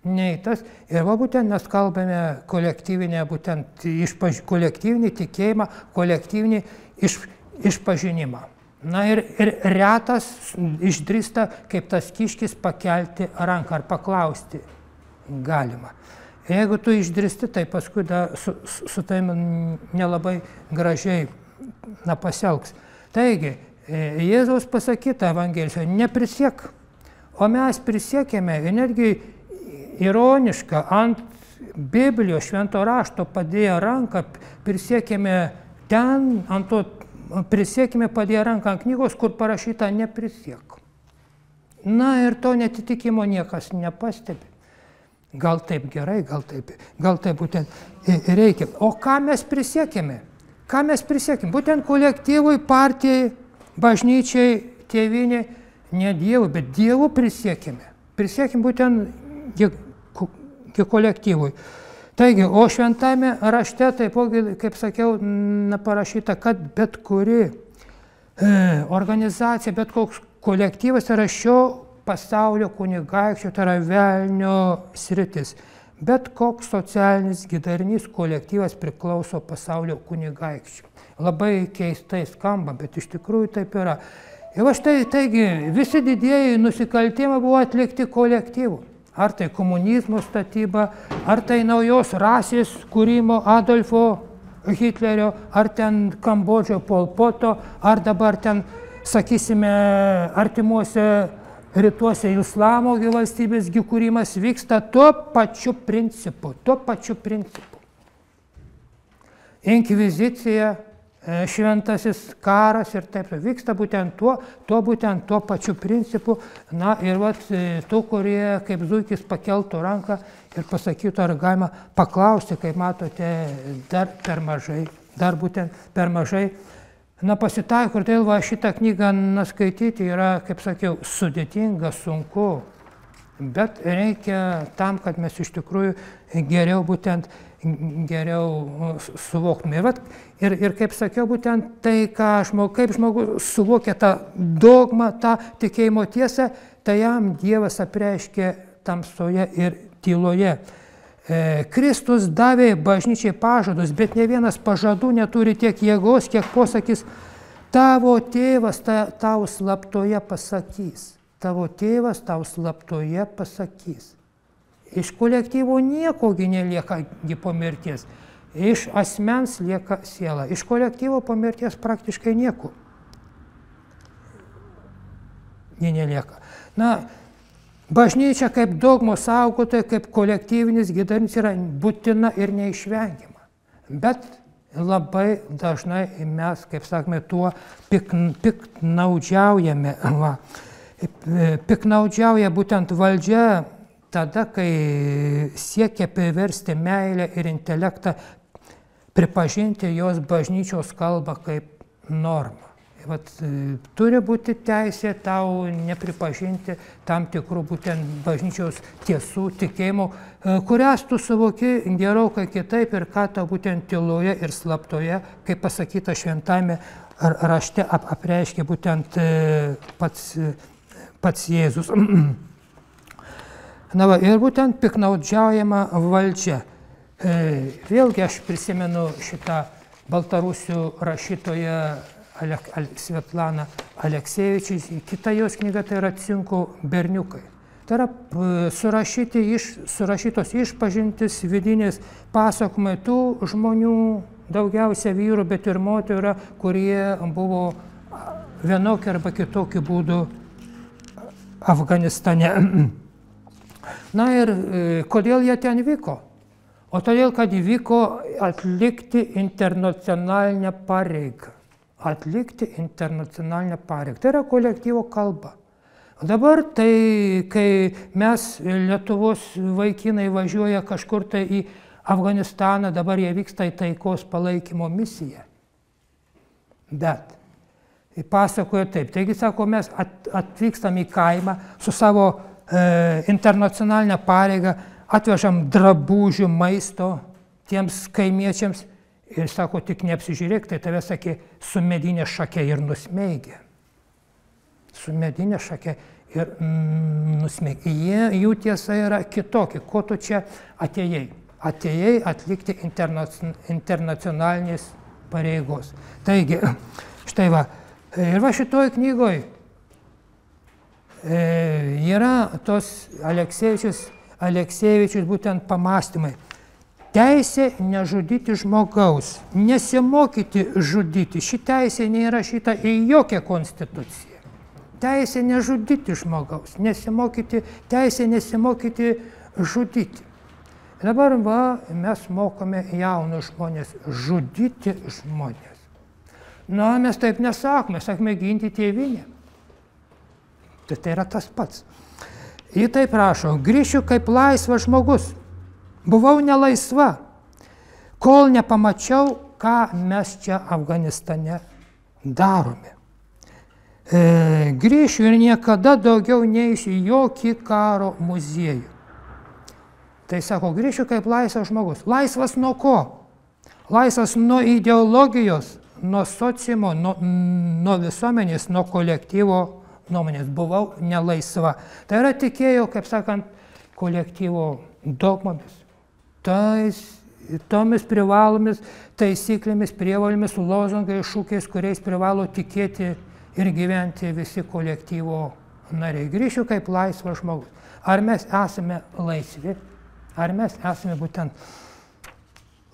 nei tas. Ir va būtent mes kalbame kolektyvinę, būtent kolektyvinį tikėjimą, kolektyvinį išpažinimą. Na ir retas išdrįsta, kaip tas kiškis, pakelti ranką ar paklausti galima. Jeigu tu išdrįsti, tai paskui su tavim nelabai gražiai pasielgs. Taigi, Jėzaus pasakyta Evangelijoje, neprisiek, o mes prisiekėme, ir netgi ironiška, ant Biblijos švento rašto padėję ranką, prisiekėme ten, ant to prisiekime padėję ranką ant knygos, kur parašyta neprisiek. Na ir to netitikimo niekas nepastebi. Gal taip gerai, gal taip būtent reikia. O ką mes prisiekėme? Ką mes prisiekėme? Būtent kolektyvui, partijai, bažnyčiai, tėvynė, ne Dievui, bet Dievu prisiekėme. Prisiekėme būtent kolektyvui. Taigi, o šventame rašte taipogi, kaip sakiau, parašyta, kad bet kuri organizacija, bet koks kolektyvas yra šio pasaulio kunigaikščio, tai yra velnio sritis. Bet koks socialinis gidarinys kolektyvas priklauso pasaulio kunigaikščiui. Labai keistai skamba, bet iš tikrųjų taip yra. Ir va štai, taigi, visi didieji nusikaltimai buvo atlikti kolektyvų. Ar tai komunizmo statyba, ar tai naujos rasės kūrimo Adolfo Hitlerio, ar ten Kambodžio Pol Poto, ar dabar ten, sakysime, artimuose rytuose islamo valstybės kūrimas vyksta tuo pačiu principu. Inkvizicija, šventasis karas ir taip vyksta būtent tuo pačiu principu. Na ir vat tų, kurie kaip zuikis pakeltų ranką ir pasakytų, ar galima paklausti, kaip matote, dar per mažai. Na pasitaiko ir tai va šitą knygą skaityti yra, kaip sakiau, sudėtinga, sunku, bet reikia tam, kad mes iš tikrųjų geriau suvoktume. Ir kaip sakiau, būtent tai, kaip žmogus suvokia tą dogmą, tą tikėjimo tiesą, tai jam Dievas apreiškė tamsoje ir tyloje. Kristus davė bažnyčiai pažadus, bet ne vienas pažadų neturi tiek jėgos, kiek posakis, tavo tėvas tau slaptoje pasakys. Tavo tėvas tau slaptoje pasakys. Iš kolektyvo niekogi nelieka po mirties. Iš asmens lieka siela. Iš kolektyvo po mirties praktiškai nieko nelieka. Na, bažnyčia kaip dogmos saugotoja, kaip kolektyvinis gidarinys yra būtina ir neišvengiama. Bet labai dažnai mes, kaip sakome, tuo piknaudžiaujame. Piknaudžiauja būtent valdžia tada, kai siekia priversti meilę ir intelektą pripažinti jos bažnyčios kalbą kaip normą. Vat, turi būti teisė tau nepripažinti tam tikrų būtent bažnyčios tiesų, tikėjimų, kurias tu suvoki gerokai kitaip ir ką tau būtent tyloje ir slaptoje, kaip pasakyta šventame rašte, apreiškia būtent pats Jėzus. Na va, ir būtent piknaudžiaujama valdžia. Vėlgi aš prisimenu šitą baltarusių rašytoją Svetlana Aleksevičius, kita jos knyga tai yra Cinko berniukai. Tai yra surašytos išpažintis, vidinės pasakojimai tų žmonių, daugiausia vyrų, bet ir moterų yra, kurie buvo vienokiu arba kitokiu būdu Afganistane. Na ir kodėl jie ten vyko? O todėl, kad vyko atlikti internacionalinę pareigą. Atlikti internacionalinę pareigą. Tai yra kolektyvo kalba. Dabar tai, kai mes, Lietuvos vaikinai, važiuoja kažkur tai į Afganistaną, dabar jie vyksta į taikos palaikymo misiją. Bet pasakoja taip. Taigi, sako, mes atvykstam į kaimą su savo internacionalinę pareigą, atvežam drabužių, maisto tiems kaimiečiams. Ir sako, tik neapsižiūrėk, tai tave, sakė, su medinė šake ir nusmeigė. Su medinė šake ir nusmeigė. Jų tiesa yra kitokia. Ko tu čia atėjai? Atėjai atlikti internacionalinės pareigos. Taigi, štai va. Ir va šitoj knygoj yra tos Aleksevičius būtent pamastymai. Teisė nežudyti žmogaus, nesimokyti žudyti. Ši teisė neįrašyta į jokią konstituciją. Teisė nežudyti žmogaus, teisė nesimokyti žudyti. Dabar va, mes mokome jaunus žmonės žudyti žmonės. Na, mes taip nesakome, sakome ginti tėvynę. Tai yra tas pats. Ji taip rašo, grįšiu kaip laisvas žmogus. Buvau nelaisva, kol nepamačiau, ką mes čia Afganistane darome. Grįšiu ir niekada daugiau neisiu į jokį karo muziejų. Tai sako, grįšiu kaip laisvas žmogus. Laisvas nuo ko? Laisvas nuo ideologijos, nuo sociumo, nuo visuomenės, nuo kolektyvo nuomonės. Buvau nelaisva. Tai yra tikėjau, kaip sakant, kolektyvo dogmomis. Tomis privalomis taisyklėmis, prievolėmis, lozungais, šūkiais, kuriais privalo tikėti ir gyventi visi kolektyvo nariai. Grįšiu kaip laisvas žmogus. Ar mes esame laisvi? Ar mes esame būtent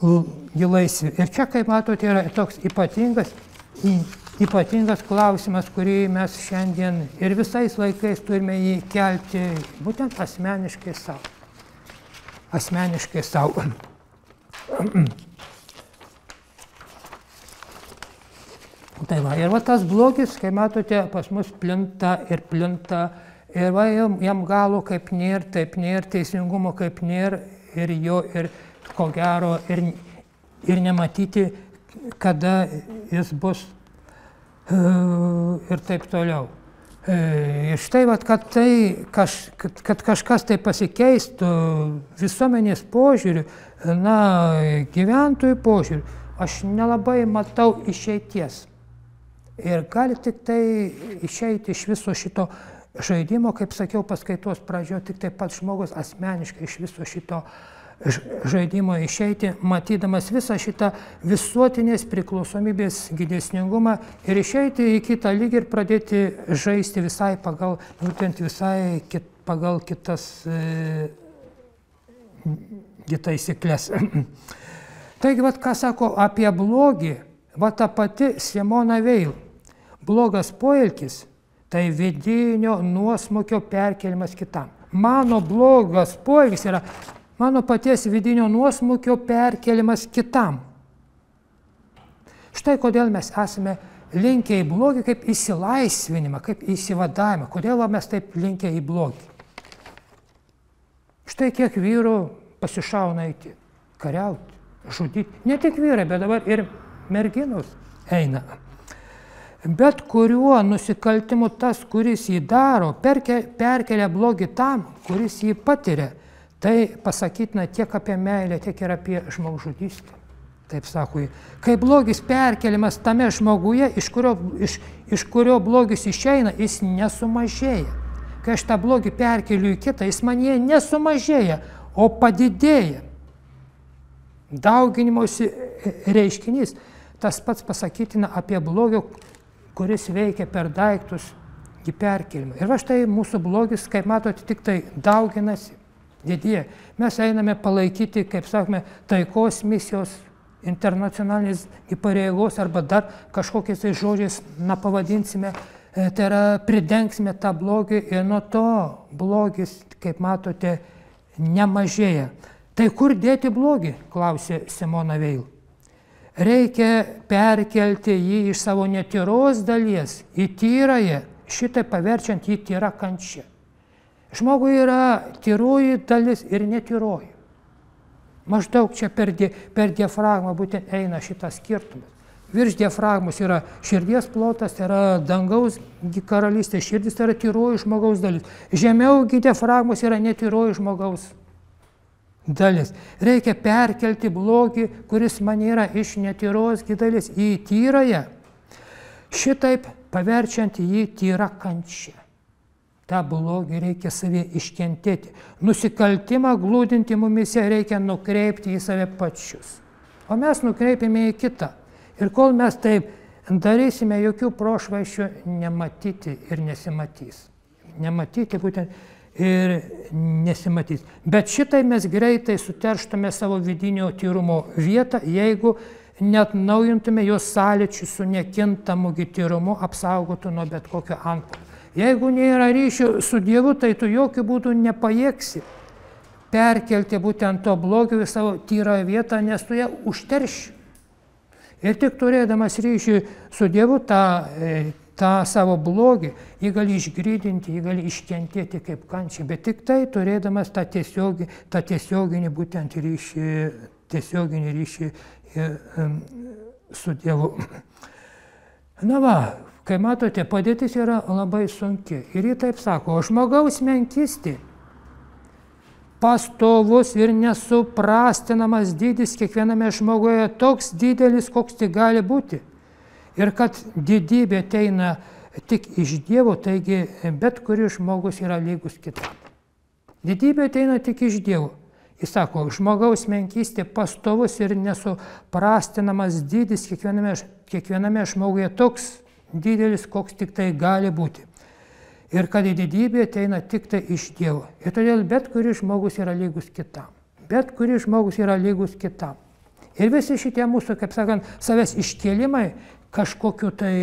laisvi? Ir čia, kaip matote, yra toks ypatingas klausimas, kurį mes šiandien ir visais laikais turime jį kelti būtent asmeniškai savo. Asmeniškai savo. Tai va, ir va tas blogis, kai matote, pas mus plinta, ir va jam galo kaip nėr, taip nėr, teisingumo kaip nėr, ir jo, ir ko gero, ir nematyti, kada jis bus ir taip toliau. Ir štai, kad kažkas tai pasikeistų visuomenės požiūriu, na, gyventojų požiūriu, aš nelabai matau išeities. Ir gali tik tai išeiti iš viso šito žaidimo, kaip sakiau paskaitos pradžioje, tik tai pats žmogus asmeniškai iš viso šito žaidimo išeiti, matydamas visą šitą visuotinės priklausomybės dėsningumą ir išeiti į kitą lygį ir pradėti žaisti visai pagal kitas taisyklės. Taigi, vat, ką sako apie blogį, va ta pati Simona Veil. Blogas poelgis tai vidinio nuosmukio perkelimas kitam. Mano blogas poelgis yra mano paties vidinio nuosmukio perkelimas kitam. Štai kodėl mes esame linkę į blogį kaip įsilaisvinimą, kaip įsivadavimą. Kodėl mes taip linkę į blogį? Štai kiek vyrų pasišauna eiti kariauti. žudyti. Ne tik vyrai, bet dabar ir merginos eina. Bet kuriuo nusikaltimu tas, kuris jį daro, perkelia blogį tam, kuris jį patiria. Tai pasakytina tiek apie meilę, tiek ir apie žmogžudystę. Taip sako jį. Kai blogis perkeliamas tame žmoguje, iš kurio blogis išeina, jis nesumažėja. Kai aš tą blogį perkeliu į kitą, jis manyje nesumažėja, o padidėja. Dauginimosi reiškinys. Tas pats pasakytina apie blogio, kuris veikia per daiktus į perkelimą. Ir va štai mūsų blogis, kaip matote, tik tai dauginasi, didėja. Mes einame palaikyti, kaip sakome, taikos misijos, internacionalinės įpareigos arba dar kažkokiais tai žodžiais, pavadinsime, tai yra pridengsime tą blogį ir nuo to blogis, kaip matote, nemažėja. Tai kur dėti blogį, klausė Simona Veil. Reikia perkelti jį iš savo netyros dalies į tyrąją, šitai paverčiant jį tyra kančia. Žmogui yra tyroji dalis ir netyroji. Maždaug čia per diafragmą būtent eina šitas skirtumas. Virš diafragmos yra širdies plotas, tai yra dangaus karalystė, širdis tai yra tyroji žmogaus dalis. Žemiau diafragmos yra netyroji žmogaus dalis. Reikia perkelti blogį, kuris man yra iš netyros dalis į tyrąją, šitaip paverčiant jį tyra kančia. tą blogį reikia savie iškentėti. Nusikaltimą glūdinti mumise reikia nukreipti į save pačius. O mes nukreipiame į kitą. Ir kol mes taip darysime, jokių prošvaiščių nematyti ir nesimatys. Nematyti būtent ir nesimatys. Bet šitai mes greitai suterštume savo vidinio tyrumo vietą, jeigu net naujintume jos sąlyčių su nekintamu tyrumu, apsaugotų nuo bet kokio antpuolio. Jeigu nėra ryšio su Dievu, tai tu jokių būdų nepajėgsi perkelti būtent to blogio į savo tyrą vietą, nes tu ją užterši. Ir tik turėdamas ryšį su Dievu tą savo blogį, jį gali išgrydinti, jį gali iškentėti kaip kančią, bet tik tai turėdamas tą tiesioginį būtent ryšį, tiesioginį ryšį su Dievu. Na va, kai matote, padėtis yra labai sunki. Ir jį taip sako, o žmogaus menkystė, pastovus ir nesuprastinamas dydis kiekviename žmoguje toks didelis, koks tik gali būti. Ir kad didybė ateina tik iš Dievo, taigi bet kuris žmogus yra lygus kitam. Didybė ateina tik iš Dievo. Jis sako, žmogaus menkystė, pastovus ir nesuprastinamas dydis kiekviename žmoguje toks didelis, koks tik tai gali būti. Ir kad didybė ateina tik tai iš Dievo. Ir todėl bet kuris žmogus yra lygus kitam. Bet kuris žmogus yra lygus kitam. Ir visi šitie mūsų, kaip sakant, savęs iškėlimai, kažkokiu tai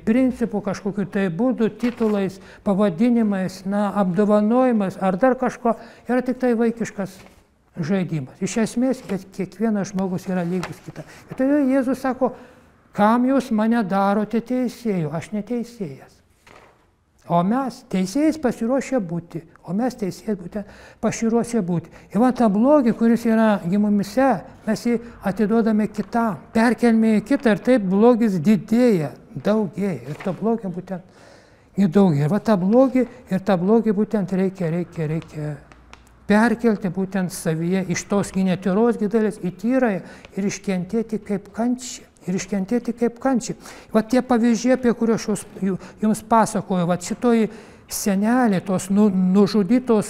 principu, kažkokiu tai būdu, titulais, pavadinimais, apdovanojimas ar dar kažko, yra tik tai vaikiškas žaidimas. Iš esmės, bet kiekvienas žmogus yra lygus kitam. Ir todėl Jėzus sako, kam jūs mane darote teisėju, aš neteisėjas. O mes teisėjais pasiruošę būti, o mes teisėjais būtent pasiruošę būti. Ir va tą blogį, kuris yra gimumise, mes jį atiduodame kitam, perkelime į kitą ir taip blogis didėja, daugėja. Ir to blogio būtent daugėja. Ir va tą blogį būtent reikia perkelti būtent savyje iš tos netyros dalės į tyrąją ir iškentėti kaip kančią. Va tie pavyzdžiai, apie kuriuos aš jums pasakoju, va šitoji senelė, tos nužudytos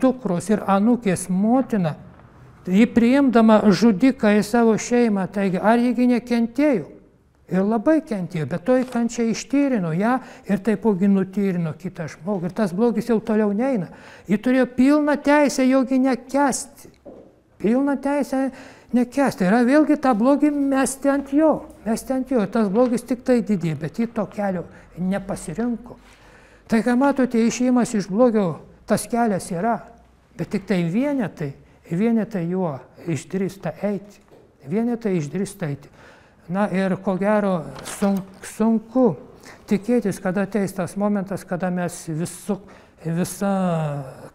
dukros ir anūkės motina, ji priimdama žudiką į savo šeimą, taigi ar jį nekentėjo? Ir labai kentėjo, bet toj kančia ištyrino ją ir taipogi nutyrino kitą žmogų. Ir tas blogis jau toliau neina. Ji turėjo pilną teisę jogi nekęsti. Pilną teisę nekęsti. Yra vėlgi tą blogį mesti ant jo. Tas blogis tik tai didė, bet ji to kelio nepasirinko. Tai, ką matote, išėjimas iš blogio, tas kelias yra, bet tik tai vienetai juo išdrįsta eiti. Na ir ko gero sunku tikėtis, kada ateis tas momentas, kada mes visa,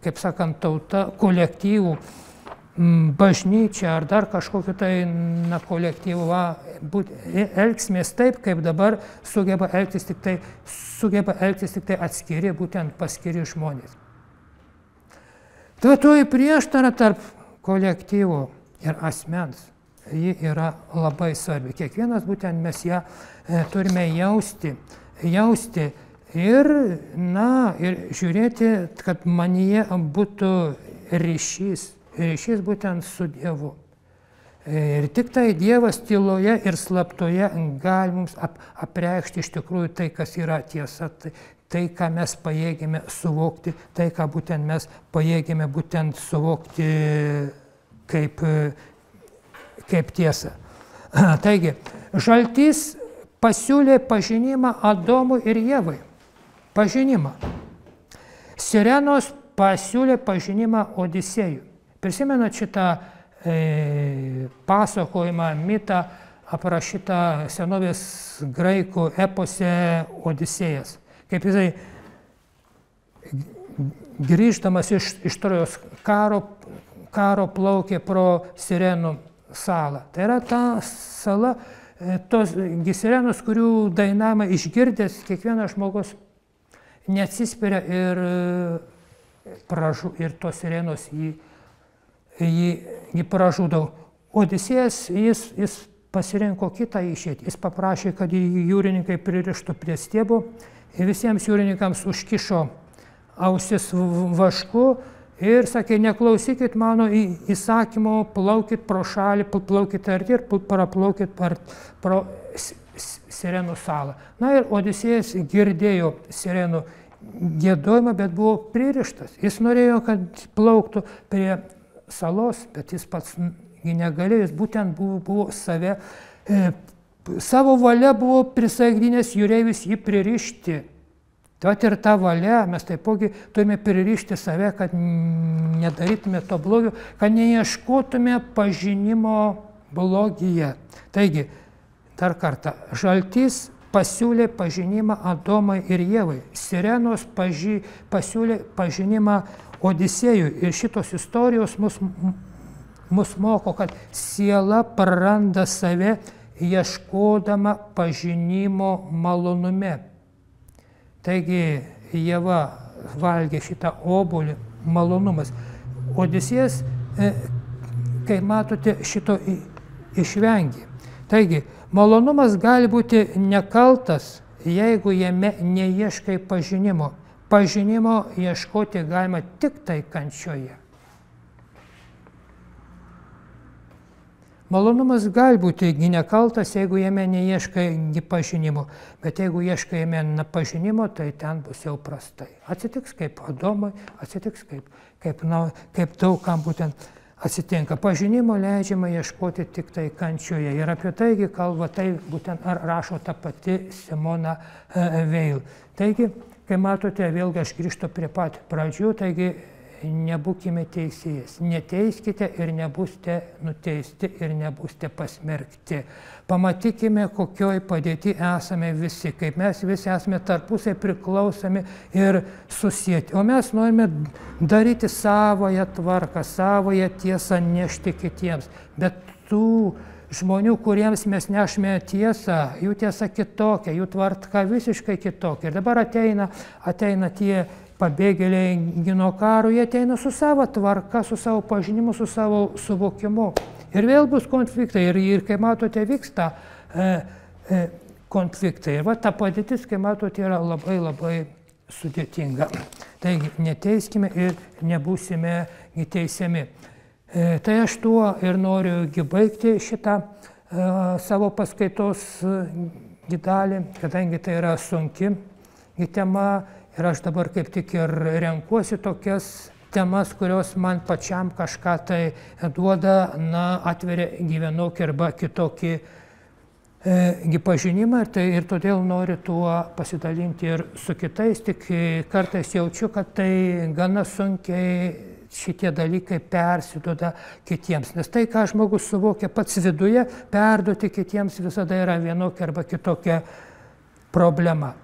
kaip sakant, tauta, kolektyvų bažnyčia ar dar kažkokiu tai kolektyvu elgsimės taip, kaip dabar sugeba elgtis tik tai atskiri, būtent paskiri žmonės. Toji prieštara tarp kolektyvo ir asmens, ji yra labai svarbi. Kiekvienas būtent mes ją turime jausti ir žiūrėti, kad manyje būtų ryšys būtent su Dievu. Ir tik tai Dievas tyloje ir slaptoje gali mums apreikšti iš tikrųjų tai, kas yra tiesa, tai, ką mes pajėgėme suvokti, tai, ką būtent mes pajėgėme būtent suvokti kaip tiesą. Taigi, žaltys pasiūlė pažinimą Adomui ir Ievai. Pažinimą. Sirenos pasiūlė pažinimą Odisėjui. Prisimenat šitą pasakojimą, mitą aprašytą senovės graikų epose Odisėjas. Kaip jisai grįždamas iš Trojos karo plaukė pro Sirenų salą. Tai yra ta sala, tos sirenos, kurių dainavimą išgirdęs kiekvienas žmogus neatsispiria ir tos sirenos jį pražudo. Odisėjas, jis pasirinko kitą išeitį. Jis paprašė, kad jūrininkai pririštų prie stiebų ir visiems jūrininkams užkišo ausis vašku ir sakė, neklausykit mano įsakymo, plaukit pro šalį, plaukit arti ir praplaukit pro Sirenų salą. Ir Odisėjas girdėjo sirenų giedojimą, bet buvo pririštas. Jis norėjo, kad plauktų prie salos, bet jis pats negalėjo, jis būtent buvo savo valia buvo prisaikdinęs jūreivis jį pririšti. Tad ir tą valią mes taipogi turime pririšti save, kad nedarytume to blogio, kad neieškotume pažinimo blogyje. Taigi, dar kartą, žaltys pasiūlė pažinimą Adomui ir Ievai. Sirenos pasiūlė pažinimą Odisėjui. Ir šitos istorijos mus moko, kad siela praranda save ieškodama pažinimo malonume. Taigi Ieva valgė šitą obuolį, malonumas. Odisėjas, kaip matote, šito išvengė. Taigi, malonumas gali būti nekaltas, jeigu jame neieškai pažinimo. Pažinimo ieškoti galima tik tai kančioje. Malonumas gali būti nekaltas, jeigu jame neieškai pažinimo, bet jeigu ieškai jame pažinimo, tai ten bus jau prastai. Atsitiks kaip Adomui, atsitiks kaip daug kam būtent atsitinka. Pažinimo leidžiama ieškoti tik tai kančioje. Ir apie taigi kalba, tai būtent rašo ta pati Simona Veil. Taigi, kai matote, vėlgi aš grįžtu prie pat pradžių, taigi nebūkime teisėjas, neteiskite ir nebūsite nuteisti ir nebūsite pasmerkti. Pamatykime, kokioj padėti esame visi, kaip mes visi esame tarpusai priklausomi ir susieti. O mes norime daryti savoją tvarką, savoją tiesą nešti kitiems. Bet tų žmonių, kuriems mes nešime tiesą, jų tiesa kitokia, jų tvarka visiškai kitokia. Ir dabar ateina tie pabėgėliai nuo karo, jie ateina su savo tvarka, su savo pažinimu, su savo suvokimu. Ir vėl bus konfliktai. Ir kaip matote, vyksta konfliktai. Ir ta padėtis, kaip matote, yra labai labai sudėtinga. Taigi, neteiskime ir nebūsime teisiami. Tai aš tuo ir noriu baigti šitą savo paskaitos dalį, kadangi tai yra sunki tema. Ir aš dabar kaip tik ir renkuosi tokias temas, kurios man pačiam kažką tai duoda, atveria vienokį arba kitokį pažinimą. Ir todėl noriu tuo pasidalinti ir su kitais, tik kartais jaučiu, kad tai gana sunkiai šitie dalykai persiduoda kitiems. Nes tai, ką žmogus suvokia pats viduje, perduoti kitiems visada yra vienokia arba kitokia problema.